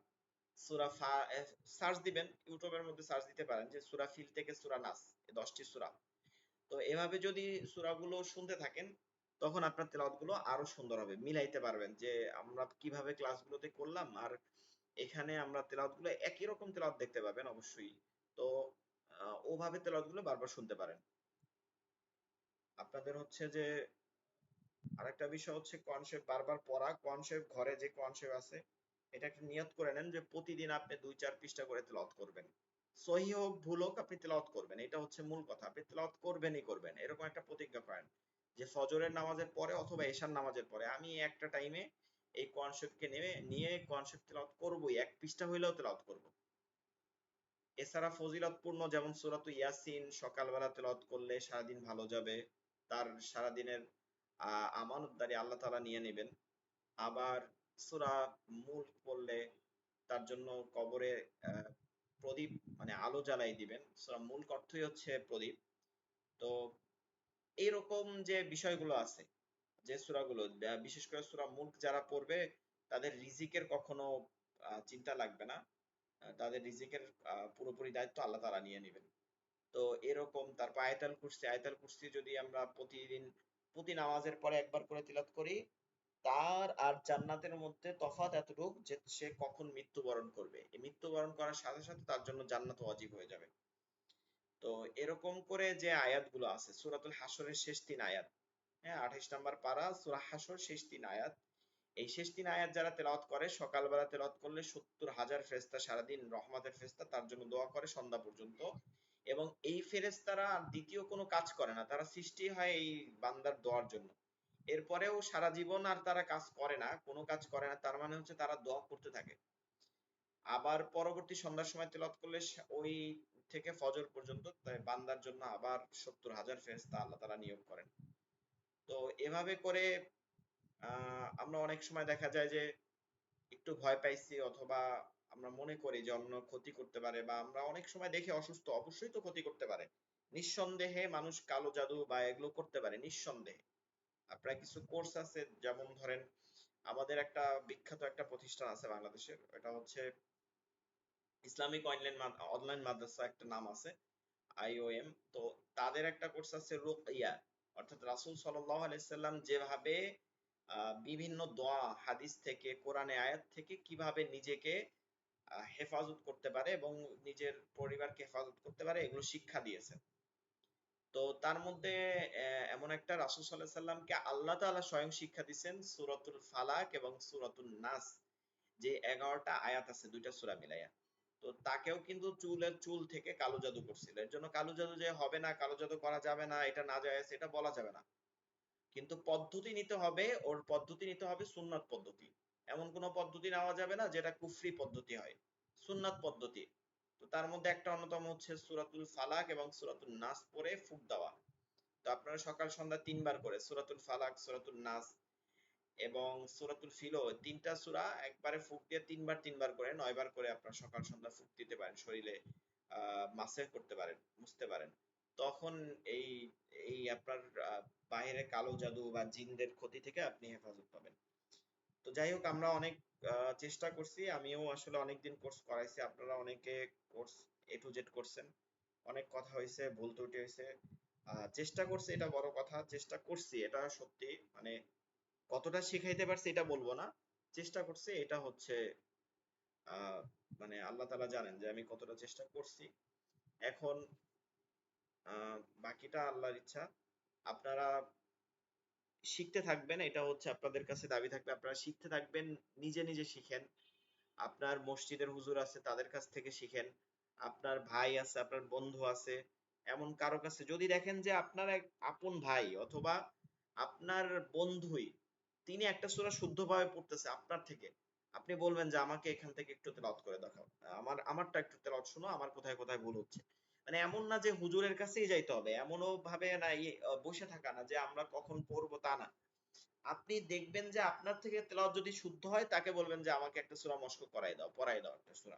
সূরা সার্চ দিবেন, ইউটিউবের মধ্যে সার্চ দিতে পারেন যে সূরা ফিল থেকে সূরা নাস, এই 10টি সূরা। তো এভাবে যদি সূরাগুলো শুনতে থাকেন তখন আপনার তেলাওয়াতগুলো আরো সুন্দর হবে, মিলাইতে পারবেন যে আমরা কিভাবে ক্লাসগুলোতে করলাম আর এখানে আমরা তেলাওয়াতগুলো একই রকম তেলাওয়াত দেখতে পাবেন অবশ্যই। তো ওভাবে তেলাওয়াতগুলো বারবার শুনতে পারেন। আপনাদের হচ্ছে যে আরেকটা বিষয় হচ্ছে কোরআন শরীফ বারবার পড়া। কোরআন শরীফ ঘরে যে কোরআন শরীফ আছে এটা একটা নিয়ত করে নেন যে প্রতিদিন আপনি 2-4 পৃষ্ঠা করে তেলাওয়াত করবেন। সহিহ হোক ভুল হোক আপনি তেলাওয়াত করবেন, এটা হচ্ছে মূল কথা। আপনি তেলাওয়াত করবেনই করবেন, এরকম একটা প্রতিজ্ঞা করেন যে ফজরের নামাজের পরে অথবা এশার নামাজের পরে আমি একটা টাইমে এই কোরআন শরীফকে নিয়ে কোরআন শরীফ তেলাওয়াত করবোই, 1 পৃষ্ঠা হইলেও তেলাওয়াত করব। এছাড়া ফজিলতপূর্ণ যেমন সূরাতুল ইয়াসিন সকালবেলা তেলাওয়াত করলে সারাদিন ভালো যাবে, তার সারাদিনের আমানতদারি আল্লাহ তাআলা নিয়ে নেবেন। আবার সূরা মুল্ক পড়লে তার জন্য কবরে প্রদীপ মানে আলো জ্বালাই দিবেন। সূরা মুল্ক অর্থই হচ্ছে প্রদীপ। তো এইরকম যে বিষয়গুলো আছে, যে সূরাগুলো বিশেষ করে সূরা মুল্ক যারা পড়বে তাদের রিজিকের কখনো চিন্তা লাগবে না। তাদের রিজিকের পুরোপুরি দায়িত্ব আল্লাহ তাআলা নিয়ে নেবেন। তো এরকম তারপর আয়াতুল কুরসি যদি আমরা প্রতিদিন প্রতি নামাজের পরে একবার করে তিলাওয়াত করি, তার আর জান্নাতের মধ্যে তফাৎ এতটুক যে সে কখন মৃত্যুবরণ করবে, এই মৃত্যুবরণ করার সাথে সাথে তার জন্য জান্নাত ওয়াজিব হয়ে যাবে। তো এরকম করে যে আয়াতগুলো আছে সূরাতুল হাসরের শেষ 3 আয়াত, হ্যাঁ 28 নাম্বার পারা সূরা হাসর শেষ 3 আয়াত, এই শেষ 3 আয়াত যারা তেলাওয়াত করে সকালবেলা তেলাওয়াত করলে 70,000 ফেরেশতা সারাদিন রহমতের ফেরেশতা তার জন্য দোয়া করে সন্ধ্যা পর্যন্ত। এবং এই ফেরেশতারা আর দ্বিতীয় কোনো কাজ করে না, তারা সৃষ্টি হয় এই বান্দার দোয়ার জন্য। এরপরেও সারা জীবন আর তারা কাজ করে না, কোনো কাজ করে না, তার মানে হচ্ছে তারা দোয়া করতে থাকে। আবার পরবর্তী সন্ধ্যার সময় তেলাওয়াত করলে ওই থেকে ফজর পর্যন্ত বান্দার জন্য আবার 70,000 ফেরেশতা আল্লাহ তাআলা নিয়োগ করেন। তো এভাবে করে আমরা অনেক সময় দেখা যায় যে একটু ভয় পাইছি অথবা আমরা মনে করি যে অন্য ক্ষতি করতে পারে, বা আমরা অনেক সময় দেখি অসুস্থ, অবশ্যই তো ক্ষতি করতে পারে। নিঃসন্দেহে মানুষ কালো জাদু বা এগুলো করতে পারে নিঃসন্দেহে। আপনার কিছু কোর্স আছে, যেমন ধরেন আমাদের একটা বিখ্যাত একটা প্রতিষ্ঠান আছে বাংলাদেশের, এটা হচ্ছে ইসলামিক অনলাইন মাদ্রাসা, একটা নাম আছে IOM। তো তাদের একটা কোর্স আছে রুকিয়া, অর্থাৎ রাসূল সাল্লাল্লাহু আলাইহি সাল্লাম যেভাবে বিভিন্ন দোয়া হাদিস থেকে কোরআনে আয়াত থেকে কিভাবে নিজেকে হেফাজত করতে পারে এবং নিজের পরিবারকে হেফাজত করতে পারে এগুলো শিক্ষা দিয়েছেন। তো তার মধ্যে এমন একটা রাসূল সাল্লাল্লাহু আলাইহি সাল্লামকে আল্লাহ তাআলা স্বয়ং শিক্ষা দিয়েছেন সূরাতুল ফালাক এবং সূরাতুন নাস, যে 11টা আয়াত আছে দুইটা সূরা মিলাইয়া। তো তাকেও কিন্তু চুল থেকে কালো জাদু করছিল। এর জন্য কালো জাদু যে হবে না, কালো জাদু করা যাবে না, এটা নাজায়েজ, এটা বলা যাবে না। কিন্তু পদ্ধতি নিতে হবে, ওর পদ্ধতি নিতে হবে সুন্নাত পদ্ধতি। এমন কোন পদ্ধতি নেওয়া যাবে না যেটা কুফরি পদ্ধতি হয়, সুন্নাত পদ্ধতি। তো তার মধ্যে একটা অন্যতম হচ্ছে সূরাতুল ফালাক এবং সূরাতুন নাস পড়ে ফুঁক দেওয়া। তো আপনারা সকাল সন্ধ্যা 3 বার করে সূরাতুল ফালাক, সূরাতুল নাস এবং সূরাতুল ফিলও 3টা সূরা একবারে ফুঁক দিয়ে 3 বার করে 9 বার করে আপনারা সকাল সন্ধ্যা ফুঁক দিতে পারেন, শরীরে মাসেহ করতে পারেন, মুছতে পারেন। তখন এই এই আপনার বাইরে কালো জাদু বা জিনদের ক্ষতি থেকে আপনি হেফাজত পাবেন। তো যাই হোক, আমরা অনেক চেষ্টা করছি, আমিও আসলে অনেকদিন কোর্স করাইছি, আপনারা অনেকে কোর্স A to Z করছেন, অনেক কথা হয়েছে, ভুল ত্রুটি হয়েছে, চেষ্টা করছি, এটা বড় কথা, চেষ্টা করছি এটা সত্যি, মানে কতটা শিখাইতে পারছি এটা বলবো না, চেষ্টা করছি এটা হচ্ছে আহ মানে আল্লাহ তাআলা জানেন যে আমি কতটা চেষ্টা করছি। এখন বাকিটা আল্লাহর ইচ্ছা। আপনারা শিখতে থাকবেন, এটা হচ্ছে আপনাদের কাছে দাবি থাকবে, আপনারা শিখতে থাকবেন, নিজে নিজে শিখেন। আপনার মসজিদের হুজুর আছে তাদের কাছ থেকে শিখেন, আপনার ভাই আছে, আপনার বন্ধু আছে, এমন কারো কাছে যদি দেখেন যে আপনার এক আপন ভাই অথবা আপনার বন্ধুই তিনি একটা সূরা শুদ্ধভাবে পড়তেছে আপনার থেকে, আপনি বলবেন যে আমাকে এখান থেকে একটু তেলাওয়াত করে দেখাও, আমারটা একটু তেলাওয়াত শোনো, আমার কোথায় কোথায় ভুল হচ্ছে। মানে এমন না যে হুজুরের কাছেই যাইতে হবে, এমনও ভাবে না বসে থাকা না যে আমরা কখন পড়বো তা না। আপনি দেখবেন যে আপনার থেকে তেলাওয়াত যদি শুদ্ধ হয় তাকে বলবেন যে আমাকে একটা সূরা মশক করাই দাও, পড়াই দাও একটা সূরা।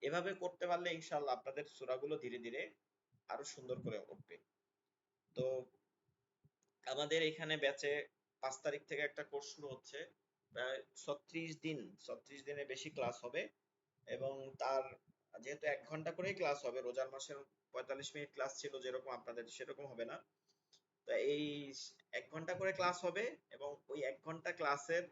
এভাবে করতে পারলে ইনশাআল্লাহ আপনাদের সূরাগুলো ধীরে ধীরে আরো সুন্দর করে উঠবে। তো আমাদের এখানে ব্যাচে 5 তারিখ থেকে একটা কোর্স শুরু হচ্ছে, প্রায় 36 দিনের বেশি ক্লাস হবে। এবং তার যেহেতু 1 ঘন্টা করেই ক্লাস হবে, রোজার মাসের 45 মিনিট ক্লাস ছিল যেরকম আপনাদের সেরকম হবে না। তো এই 1 ঘন্টা করে ক্লাস হবে এবং ওই 1 ঘন্টা ক্লাসের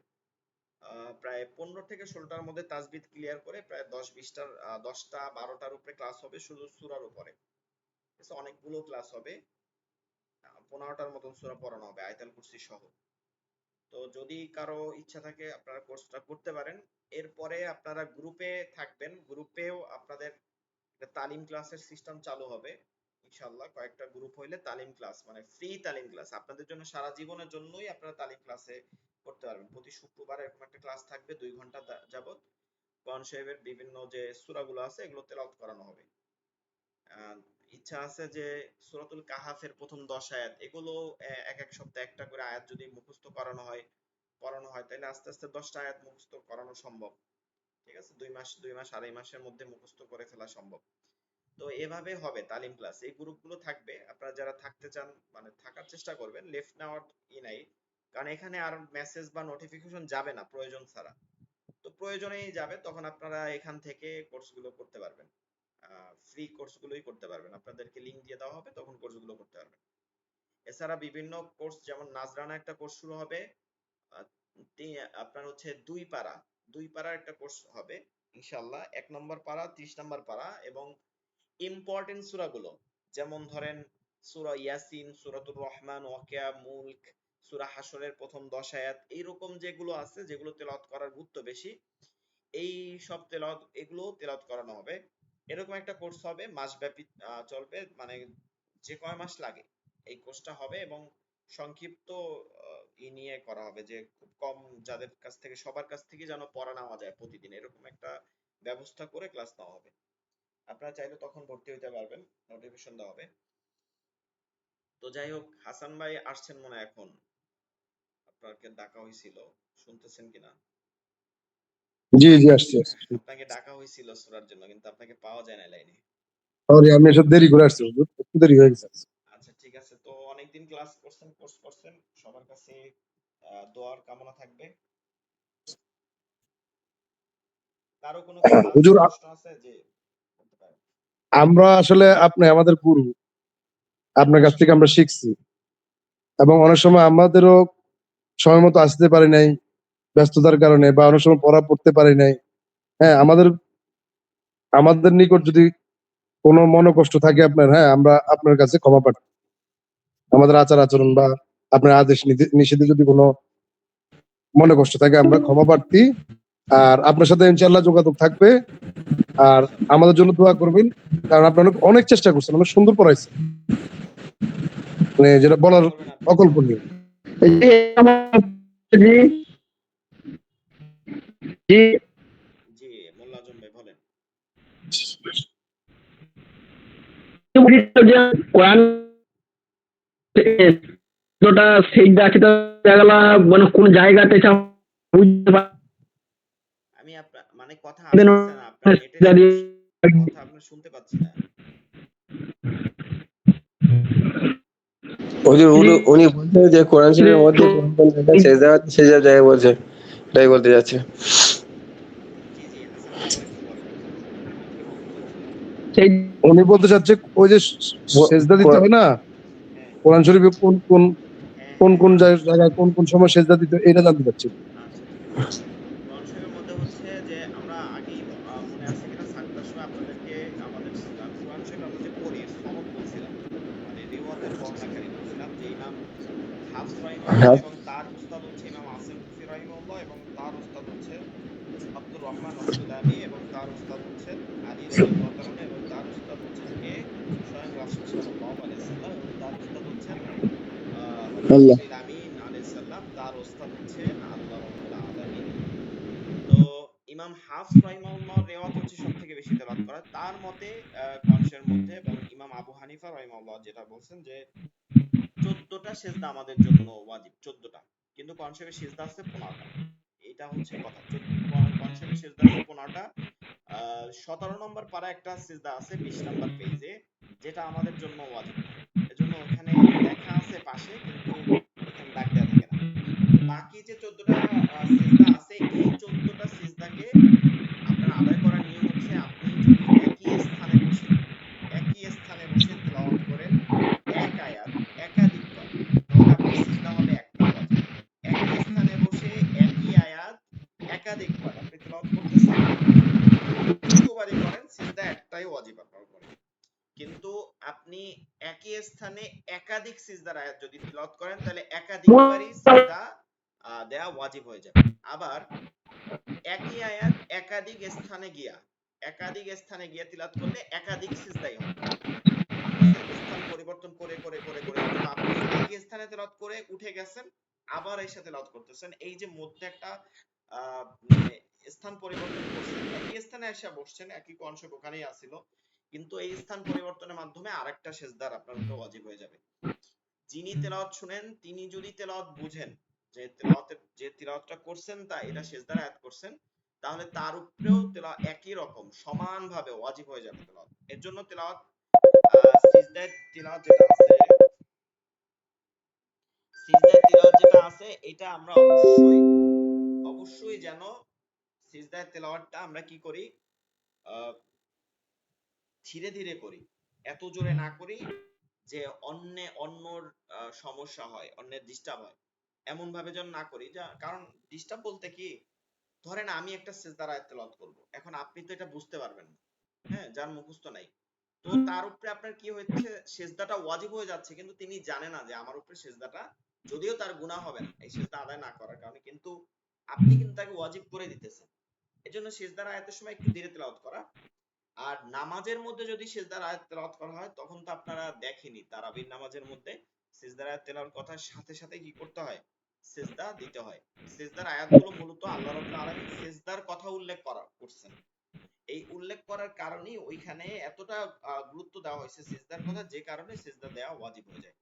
প্রায় 15 থেকে 16টার মধ্যে তাজবিদ ক্লিয়ার করে প্রায় 10-20টার 10টা 12টার উপরে ক্লাস হবে শুধু সূরার উপরে। অনেকগুলো ক্লাস হবে, 15টার মতন সূরা পড়ানো হবে আয়াতুল কুরসি সহ। তো যদি কারো ইচ্ছা থাকে আপনারা কোর্সটা করতে পারেন। এরপরে আপনারা গ্রুপে থাকবেন, গ্রুপেও আপনাদের একটা তালিম ক্লাসের সিস্টেম চালু হবে ইনশাআল্লাহ। কয়েকটা গ্রুপ হইলে তালিম ক্লাস, মানে ফ্রি তালিম ক্লাস আপনাদের জন্য, সারা জীবনের জন্যই আপনারা তালিম ক্লাসে করতে পারবেন। প্রতি শুক্রবার এরকম একটা ক্লাস থাকবে 2 ঘন্টা যাবত। কোরআন শরীফের বিভিন্ন যে সূরাগুলো আছে এগুলো তেলাওয়াত করানো হবে। ইচ্ছা আছে যে সূরাতুল কাহাফের প্রথম 10 আয়াত এগুলো এক এক সপ্তাহে একটা করে আয়াত যদি মুখস্থ পড়ানো হয় তাহলে আস্তে আস্তে 10টা আয়াত মুখস্থ করানো সম্ভব। ঠিক আছে, 2 মাস 2.5 মাসের মধ্যে মুখস্থ করে ফেলা সম্ভব। তো এভাবে হবে তালিম ক্লাস। এই গ্রুপগুলো থাকবে, আপনারা যারা থাকতে চান মানে থাকার চেষ্টা করবেন, লেফট নেওয়ার নাই। কারণ এখানে আর মেসেজ বা নোটিফিকেশন যাবে না প্রয়োজন ছাড়া। তো প্রয়োজনেই যাবে, তখন আপনারা এখান থেকে কোর্সগুলো করতে পারবেন। ফ্রি কোর্সগুলোই করতে পারবেন, আপনাদেরকে লিংক দিয়ে দেওয়া হবে, তখন কোর্সগুলো করতে পারবেন। এছাড়া বিভিন্ন কোর্স, যেমন নাজরানা একটা কোর্স শুরু হবে, আপনার হচ্ছে 2 পারা একটা কোর্স হবে ইনশাআল্লাহ। 1 নম্বর পারা, 30 নম্বর পারা, এবং ইম্পর্টেন্ট সূরাগুলো যেমন ধরেন সূরা ইয়াসিন, সূরাতুর রহমান, ওয়াকিয়া, মুলক, সূরা হাশরের প্রথম 10 আয়াত, এইরকম যেগুলো আছে যেগুলো তেলাওয়াত করার গুরুত্ব বেশি, এই সব তেলাওয়াত এগুলো তেলাওয়াত করানো হবে। এরকম একটা কোর্স হবে, মাসব্যাপী চলবে, মানে যে কয় মাস লাগে এই কোর্সটা হবে, এবং সংক্ষিপ্ত নিয়ে করা হবে, যে খুব কম যাদের কাছ থেকে, সবার কাছ থেকে যেন পড়া নেওয়া যায় প্রতিদিন, এরকম একটা ব্যবস্থা করে ক্লাস নেওয়া হবে। আপনারা চাইলে তখন ভর্তি হইতে পারবেন, নোটিফিকেশন দেওয়া হবে। তো যাই হোক, হাসান ভাই আসছেন মনে হয় এখন, আপনাকে ডাকা হয়েছিল, শুনতেছেন কিনা? জি জি, আসছি আসছি। আপনাকে ডাকা হয়েছিল সূরার জন্য, কিন্তু আপনাকে পাওয়া যায় না লাইনে। সরি, আমি এসব দেরি করে আসছি হুজুর, একটু দেরি হয়ে গেছে। আচ্ছা ঠিক আছে, তো অনেকদিন ক্লাস করছেন, কোর্স করছেন, সবার কাছে দোয়ার কামনা থাকবে। কারো কোনো কি লাস্ট হুজুর, প্রশ্ন আছে যে করতে পারেন? আমরা আসলে আপনি আমাদের গুরু, আপনার কাছ থেকে আমরা শিখছি, এবং অনেক সময় আমাদেরও সময় মতো আসতে পারি নাই ব্যস্ততার কারণে, বা অনেক সময় পড়া পড়তে পারি নাই। হ্যাঁ, আমাদের আমাদের নিকট যদি কোনো মনে কষ্ট থাকে আপনার, হ্যাঁ, আমরা আপনার কাছে ক্ষমা প্রার্থী। আমাদের আচার আচরণ বা আপনার আদেশ নিষেধে যদি কোনো মনে কষ্ট থাকে, আমরা ক্ষমা প্রার্থী। আর আপনার সাথে ইনশাআল্লাহ যোগাযোগ থাকবে। আর ইনশাআল্লাহ। আমাদের জন্য দোয়া করবেন, কারণ আপনি অনেক অনেক চেষ্টা করছেন, অনেক সুন্দর পড়াইছেন, মানে যেটা দোয়া বলার করবেন আপনি। অকল্পনীয়। জি, মোল্লা আজম ভাই বলেন। কোরআন যতটা সেজদা আছে মানে কোন জায়গাতে বুঝতে আমি আপনার মানে কথা আসতেছে না, আপনার নেটের সমস্যা, কথা আপনার শুনতে পাচ্ছি না। হুজুর উনি বলছে যে কোরআন শরীফের মধ্যে কোন কোন জায়গায় সেজদা জায়গায় বলছে, এটাই বলতে যাচ্ছে। জি জি, হাসান ভাই আবার একটু বলেন। উনি বলতে চাচ্ছে ওই যে সেজদা দিতে হয় না হ্যাঁ কোরআন শরীফে, কোন কোন হ্যাঁ কোন হ্যাঁ কোন জায়গায় কোন কোন সময় সেজদা দিতে হয়, এটা জানতে চাচ্ছি। আচ্ছা ঠিক আছে। কোরআন শরীফের মধ্যে হচ্ছে যে আমরা আগেই মনে আছে কিনা সাতটার সময় আপনাদেরকে আমাদের কোরআন শরীফ আমরা যে পড়ি সনদ বলছিলাম, মানে রিওয়াতের বর্ণনাকারী বলছিলাম, যে ইমাম হাফস রাহিমাহুল্লাহ হ্যাঁ এবং তার উস্তাদ হচ্ছে ইমাম আসিম কুফি রাহিমাহুল্লাহ, এবং তার উস্তাদ হচ্ছে আব্দুর রহমান আস-সুলামি, এবং তার উস্তাদ হচ্ছেন আলী রাদিয়াল্লাহু তাআলা আনহু, এবং তার উস্তাদ হচ্ছেন কে? স্বয়ং রাসূল সাল্লাল্লাহু আলাইহি সাল্লাম, এবং তার উস্তাদ হচ্ছেন হযরত আল্লাহ। জিবরিল আমিন আলাইহিস সালাম, তার উস্তাদ হচ্ছেন আল্লাহ রাব্বুল আলামিন। তো ইমাম হাফস রাহিমাহুল্লাহর রিওয়ায়াত হচ্ছে সবথেকে বেশি তেলাওয়াত করা তার মতে কোরআনের মধ্যে, এবং ইমাম আবু হানিফা রাহিমাহুল্লাহ যেটা বলছেন যে 14টা সিজদা আমাদের জন্য ওয়াজিব, 14টা, কিন্তু কোরআন শরীফে সিজদা আছে 15টা। এটা হচ্ছে কথা, কোরআন শরীফে সিজদা আছে 15টা। 17 নম্বর পারা একটা সিজদা আছে 20 নম্বর পেজে, যেটা আমাদের জন্য ওয়াজিব না, এজন্য ওখানে লেখা আছে পাশে, কিন্তু ওখানে দাগ দেওয়া থাকে না। তো বাকি যে 14টা সিজদা আছে, এই 14টা সিজদাকে আপনার আদায় করার নিয়ম হচ্ছে, আপনি যদি একই স্থানে বসে তেলাওয়াত করেন এক আয়াত একাধিকবার, তাহলে আপনার সিজদা হবে একটা ওয়াজিব। একই স্থানে বসে একই আয়াত একাধিকবার আপনি তেলাওয়াত করতেছেন, যতবারই করেন সিজদা একটাই ওয়াজিব আপনার উপরে। কিন্তু আপনি একই স্থানে একাধিক সিজদার আয়াত যদি তিলাওয়াত করেন তাহলে একাধিকবারই সিজদা দেয়া ওয়াজিব হয়ে যাবে। আবার একই আয়াত একাধিক স্থানে গিয়া তিলাওয়াত করলে একাধিক সিজদাই হবে। স্থান পরিবর্তন করে করে করে করে, অথবা আপনি একই স্থানে তেলাওয়াত করে উঠে গেছেন, আবার এসে তেলাওয়াত করতেছেন, এই যে মধ্যে একটা মানে স্থান পরিবর্তন করছেন, একই স্থানে এসে বসছেন, একই কনসেপ্ট ওখানেই আসিল, কিন্তু এই স্থান পরিবর্তনের মাধ্যমে আরেকটা সিজদার আপনার উপর ওয়াজিব হয়ে যাবে। যিনি তেলাওয়াত শুনেন তিনি যদি তেলাওয়াত বুঝেন যে তিলাওয়াতটা করছেন তা এটা সিজদার আয়াত করছেন, তাহলে তার উপরেও একই রকম সমানভাবে ওয়াজিব হয়ে যাবে তেলাওয়াত। এর জন্য তেলাওয়াত সিজদার তিলাওয়াত যেটা আছে এটা আমরা অবশ্যই যেন সিজদার তেলাওয়াতটা আমরা কি করি, ধীরে ধীরে করি, এত জোরে না করি যে অন্যর সমস্যা হয়, অন্যের ডিস্টার্ব হয়, এমন ভাবে যেন না করি। কারণ ডিস্টার্ব বলতে কি, ধরেন আমি একটা সিজদার আয়াত তেলাওয়াত করব, এখন আপনি তো এটা বুঝতে পারবেন না, হ্যাঁ, যার মুখস্থ নাই, তো তার উপরে আপনার কি হচ্ছে, সিজদাটা ওয়াজিব হয়ে যাচ্ছে, কিন্তু তিনি জানে না যে আমার উপরে সিজদাটা, যদিও তার গুনাহ হবে না এই সিজদা আদায় না করার কারণে, কিন্তু আপনি কিন্তু তাকে ওয়াজিব করে দিতেছেন। এজন্য সিজদার আয়াতের সময় একটু ধীরে তেলাওয়াত করা। আর নামাজের মধ্যে যদি সিজদার আয়াত তেলাওয়াত করা হয়, তখন তো আপনারা দেখেনি তারাবির নামাজের মধ্যে সিজদার আয়াত তেলাওয়ার কথার সাথে সাথে কি করতে হয়, সিজদা দিতে হয়। সিজদার আয়াতগুলো মূলত আল্লাহ রাব্বুল আলামিন সিজদার কথা উল্লেখ করছেন। এই উল্লেখ করার কারণেই ওইখানে এতটা গুরুত্ব দেওয়া হয়েছে সিজদার কথা, যে কারণে সিজদা দেওয়া ওয়াজিব হয়ে যায়।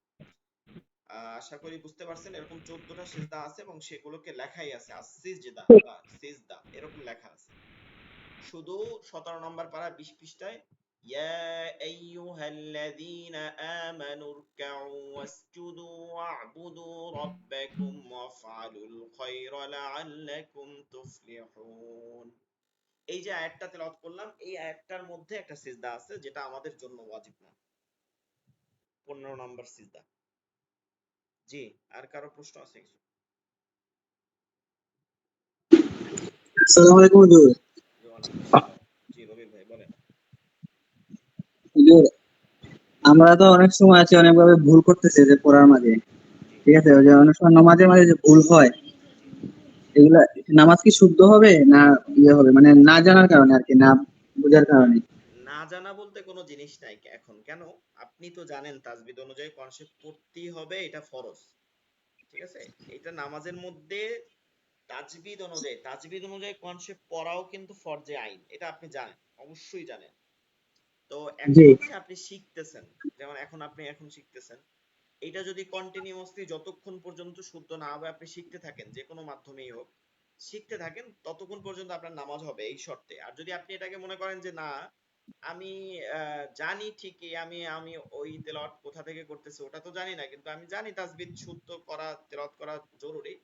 আশা করি বুঝতে পারছেন। এরকম 14টা সিজদা আছে এবং সেগুলোকে লেখাই আছে সিজদা বা সিজদা এরকম লেখা আছে। শুধু 17 নম্বর পারা 20 পৃষ্ঠায় ইয়া আইয়ুহাল্লাযীনা আমানু রকাউ ওয়াসজুদু ওয়া'বুদু রাব্বাকুম ওয়াফআলুল খায়রা লাআল্লাকুম তুফলিহুন। এই যে আয়াতটা তেলাওয়াত করলাম, এই আয়াতটার মধ্যে একটা সিজদা আছে যেটা আমাদের জন্য ওয়াজিব না, 15 নম্বর সিজদা। জি, আর কারো প্রশ্ন আছে কিছু? আসসালামু আলাইকুম হুজুর। জি, ওয়ালাইকুম আসসালাম। জি, রবি ভাই বলেন। হুজুর, আমরা তো অনেক সময় আছে অনেকভাবে ভুল করতেছি যে পড়ার মাঝে, জি ঠিক আছে, ওই যে অনেক সময় নামাজের মাঝে যে ভুল হয়, জি। এগুলা নামাজ কি শুদ্ধ হবে না ইয়ে হবে, মানে না জানার কারণে আর কি, না বুঝার কারণে? না জানা বলতে কোনো জিনিস নাই এখন, কেন? আপনি তো জানেন তাজবিদ অনুযায়ী কনসেপ্ট পড়তেই হবে, এটা ফরজ, ঠিক আছে? এটা নামাজের মধ্যে তাজবিদ অনুযায়ী কনসেপ্ট পড়াও কিন্তু ফরজে আইন, এটা আপনি জানেন, অবশ্যই জানেন। তো এখন জি হচ্ছে আপনি শিখতেছেন, যেমন আপনি এখন শিখতেছেন, এটা যদি কন্টিনিউয়াসলি যতক্ষণ পর্যন্ত শুদ্ধ না হবে আপনি শিখতে থাকেন, যে কোনো মাধ্যমেই হোক শিখতে থাকেন, ততক্ষণ পর্যন্ত আপনার নামাজ হবে এই শর্তে। আর যদি আপনি এটাকে মনে করেন যে না আমি জানি ঠিকই, আমি আমি ওই তেলাওয়াত কোথা থেকে করতেছি ওটা তো জানি না, কিন্তু আমি জানি তাসবিহ শুদ্ধ করা, তেলাওয়াত করা জরুরি,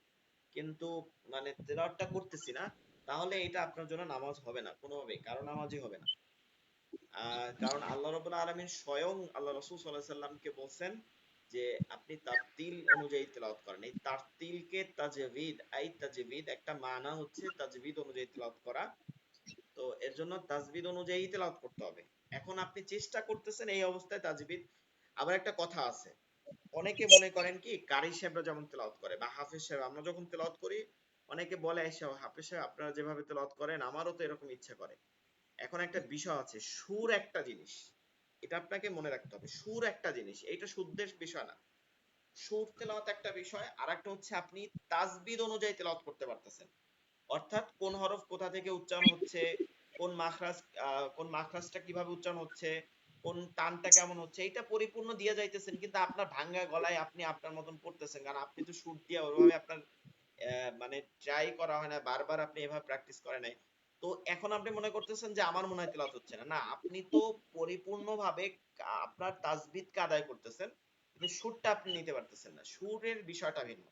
কিন্তু মানে তেলাওয়াতটা করতেছি না, তাহলে এটা আপনার জন্য নামাজ হবে না কোনোভাবেই, কারো নামাজই হবে না। কারণ আল্লাহ রাব্বুল আলামিন স্বয়ং আল্লাহ রাসূল সাল্লাল্লাহু আলাইহি সাল্লামকে বলছেন যে আপনি তারতিল অনুযায়ী তেলাওয়াত করেন। এই তারতিলকে তাজবিদ একটা মানা হচ্ছে তাজবিদ অনুযায়ী তেলাওয়াত করা। তো এর জন্য তাজবিদ অনুযায়ী তেলাওয়াত করতে হবে। এখন আপনি চেষ্টা করতেছেন এই অবস্থায় তাজবিদ। আবার একটা কথা আছে, অনেকে মনে করেন কি কারি সাহেবরা যেমন তেলাওয়াত করে বা হাফেজ সাহেব, আমরা যখন তেলাওয়াত করি অনেকে বলে এসে হাফেজ সাহেব আপনারা যেভাবে তেলাওয়াত করেন আমারও তো এরকম ইচ্ছা করে। এখন একটা বিষয় আছে, সুর একটা জিনিস, এটা আপনাকে মনে রাখতে হবে, সুর একটা জিনিস, এটা শুদ্ধের বিষয় না। সুর তেলাওয়াত একটা বিষয়, আর একটা হচ্ছে আপনি তাজবিদ অনুযায়ী তেলাওয়াত করতে পারতেছেন, অর্থাৎ কোন হরফ কোথা থেকে উচ্চারণ হচ্ছে, কোন মাখরাজটা কিভাবে উচ্চারণ হচ্ছে, কোন টানটা কেমন হচ্ছে, এটা পরিপূর্ণ দিয়ে যাইতেছেন, কিন্তু আপনার ভাঙ্গা গলায় আপনি আপনার মতন পড়তেছেন, কারণ আপনি তো সুর দিয়ে ওইভাবে আপনার মানে ট্রাই করা হয় না, বারবার আপনি এভাবে প্র্যাকটিস করে নাই। তো এখন আপনি মনে করতেছেন যে আমার মনে হয় তেলাওয়াত হচ্ছে না, না, আপনি তো পরিপূর্ণভাবে আপনার তাসবিহকে আদায় করতেছেন, কিন্তু সুরটা আপনি নিতে পারতেছেন না, সুরের বিষয়টা ভিন্ন,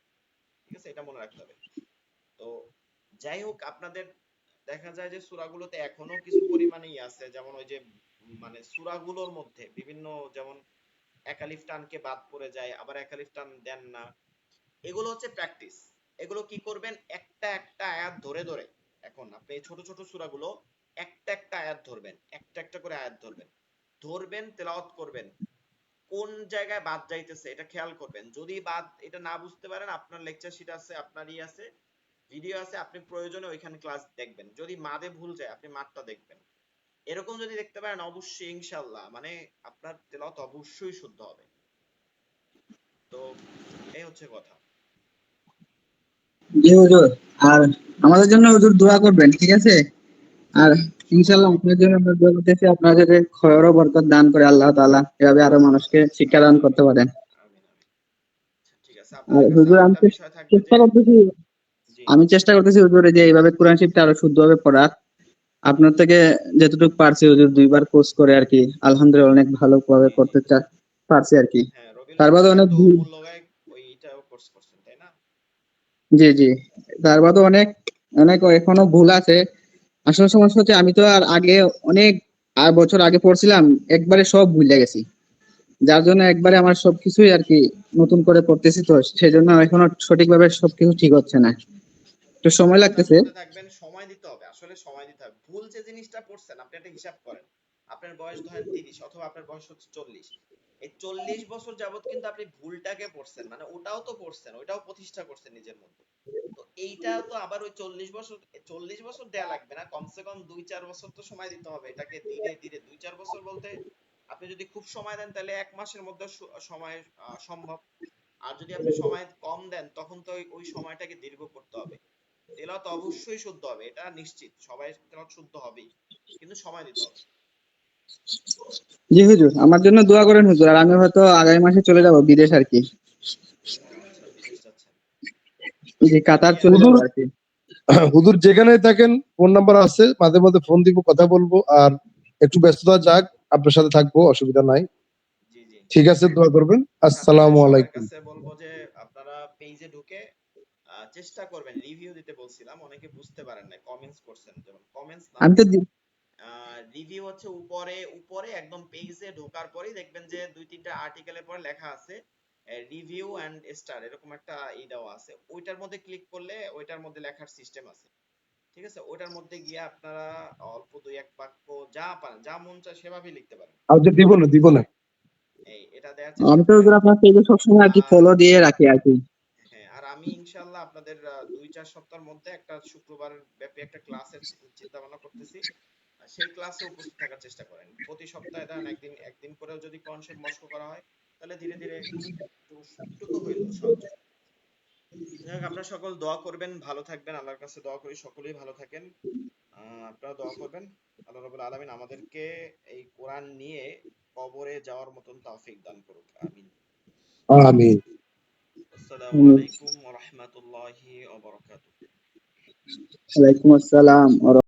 ঠিক আছে? এটা মনে রাখতে হবে। তো যাই হোক, আপনাদের দেখা যায় যে সূরাগুলোতে এখনো কিছু পরিমাণেই আছে, যেমন ওই যে মানে সূরাগুলোর মধ্যে বিভিন্ন, যেমন এক আলিফ টানকে বাদ পড়ে যায়, আবার এক আলিফ টান দেন না, এগুলো হচ্ছে প্র্যাকটিস। এগুলো কি করবেন, একটা একটা আয়াত ধরে ধরে, এখন আপনি এই ছোট ছোট সূরাগুলো একটা একটা আয়াত ধরবেন, একটা একটা করে আয়াত ধরবেন, তেলাওয়াত করবেন, কোন জায়গায় বাদ যাইতেছে এটা খেয়াল করবেন। যদি বাদ এটা না বুঝতে পারেন, আপনার লেকচার শিট আছে, আপনার আছে, ভিডিও আছে, আপনি প্রয়োজনে ওইখানে ক্লাস দেখবেন। যদি মাদে ভুল যায় আপনি মাদটা দেখবেন। এরকম যদি দেখতে পারেন অবশ্যই ইনশাআল্লাহ মানে আপনার তেলাওয়াত অবশ্যই শুদ্ধ হবে। তো এই হচ্ছে কথা। জি হুজুর, আর আমাদের জন্য হুজুর দোয়া করবেন, ঠিক আছে? আর ইনশাআল্লাহ আপনার জন্য আমরা দোয়া করতেছি, আপনার যাতে খয়র ও বরকত দান করে আল্লাহ তাআলা, এভাবে আরো মানুষকে শিক্ষা দান আমিন করতে পারেন। আমিন আমিন। আচ্ছা, ঠিক আছে, আর আপনাদের কাছে হুজুর আমি আরেকটা বিষয় থাকবে যে চেষ্টা করতেছি, জি হুজুর যে এইভাবে কোরআন শরীফটা আরো শুদ্ধভাবে পড়ার। আপনার থেকে যতটুকু পারছি হুজুর, 2বার কোর্স করে আর কি আলহামদুলিল্লাহ অনেক ভালোভাবে জি জি করতে পারছি আর কি। হ্যাঁ, রবিউল তার বাদে আমিনের অনেক তো ভুল, মূল্যবান ওইটাও কোর্স করছেন তাই না? জি জি, তার বাদে অনেক অনেক এখনো ভুল আছে। আসলে সমস্যা হচ্ছে আমি তো আর আগে অনেক বছর আগে পড়ছিলাম, একবারে সব ভুলে গেছি। যার জন্য একবারে আমার সবকিছুই আর কি নতুন করে পড়তেছি, তো সেজন্য এখনো সঠিকভাবে সবকিছু ঠিক হচ্ছে না, একটু সময় চেষ্টা লাগতেছে। করতে থাকবেন, সময় দিতে হবে, আসলে সময় দিতে হবে। ভুল যে জিনিসটা পড়ছেন আপনি একটা হিসাব করেন। আপনার বয়স ধরেন 30 অথবা আপনার বয়স হচ্ছে 40, এই 40 বছর যাবত কিন্তু আপনি ভুলটাকে পড়ছেন, মানে ওটাও তো পড়ছেন, ওইটাও প্রতিষ্ঠা করছেন নিজের মধ্যে। তো এইটা তো আবার ওই 40 বছর দেয়া লাগবে না, কমসে কম 2-4 বছর তো সময় দিতে হবে এটাকে ধীরে ধীরে। 2-4 বছর বলতে আপনি যদি খুব সময় দেন তাহলে 1 মাসের মধ্যে সময় সম্ভব। আর যদি আপনি সময় কম দেন তখন তো ওই সময়টাকে দীর্ঘ করতে হবে। তেলাওয়াত অবশ্যই শুদ্ধ হবে, এটা নিশ্চিত, সবাই তেলাওয়াত শুদ্ধ হবেই, কিন্তু সময় দিতে হবে। জি হুজুর, আমার জন্য দোয়া করেন হুজুর, আর আমি হয়তো আগামী মাসে চলে যাব বিদেশ আর কি। ও আচ্ছা, বিদেশ যাচ্ছেন। জি, কাতার নিয়ে চলে হুজুর, যাব আর কি। হুজুর যেখানে থাকেন ফোন নাম্বার আছে, মাঝে মাঝে ফোন দিব, কথা বলবো। আর একটু ব্যস্ততা যাক, আপনার সাথে থাকবো, অসুবিধা নাই। জি জি। ঠিক আছে, দোয়া করবেন। ছাত্রদের আসসালামু সবার আলাইকুম। কাছে বলবো যে আপনারা পেজে ঢুকে চেষ্টা করবেন, রিভিউ দিতে বলছিলাম, অনেকে বুঝতে পারেন না, কমেন্টস করছেন, যেমন কমেন্টস না, আমি তো রিভিউ হচ্ছে উপরে উপরে একদম পেজে ঢোকার পরেই দেখবেন যে 2-3টা আর্টিকেলের পর লেখা আছে রিভিউ এন্ড স্টার, এরকম একটা দেওয়া আছে, ওইটার মধ্যে ক্লিক করলে ওইটার মধ্যে লেখার সিস্টেম আছে। ঠিক আছে, ওইটার মধ্যে গিয়ে আপনারা অল্প 2-1 বাক্য যা পারেন, যা মন চায় সেভাবেই লিখতে পারেন। আচ্ছা, দিব না, ঠিক দিব আছে, না। এটা দেওয়ার চেষ্টা আমি তো করেন। হুজুর আপনার পেজে সবসময় আর কি আর ফলো দিয়ে রাখি আর কি। হ্যাঁ, আর আমি ইনশাআল্লাহ আপনাদের 2-4 সপ্তাহের মধ্যে একটা শুক্রবার ব্যাপী একটা ক্লাসের চিন্তা ভাবনা করতেছি। সেই ক্লাসে উপস্থিত থাকার চেষ্টা করেন। প্রতি সপ্তাহে ধরেন একদিন একদিন করেও যদি কনসেপ্ট মস্ক করা হয় তাহলে ধীরে ধীরে একটু তো হইলো সহজ। যাই হোক, আপনারা সকল দোয়া করবেন, ভালো থাকবেন, আল্লাহর কাছে দোয়া করি সকলেই ভালো থাকেন। আপনারা দোয়া করবেন আল্লাহ রাব্বুল আলামিন আমাদেরকে এই কোরআন নিয়ে কবরে যাওয়ার মতন তৌফিক দান করুক, আমিন। আমিন। আসসালামু আলাইকুম ওয়া রাহমাতুল্লাহি ওয়া বারাকাতুহু। ওয়ালাইকুম আসসালাম।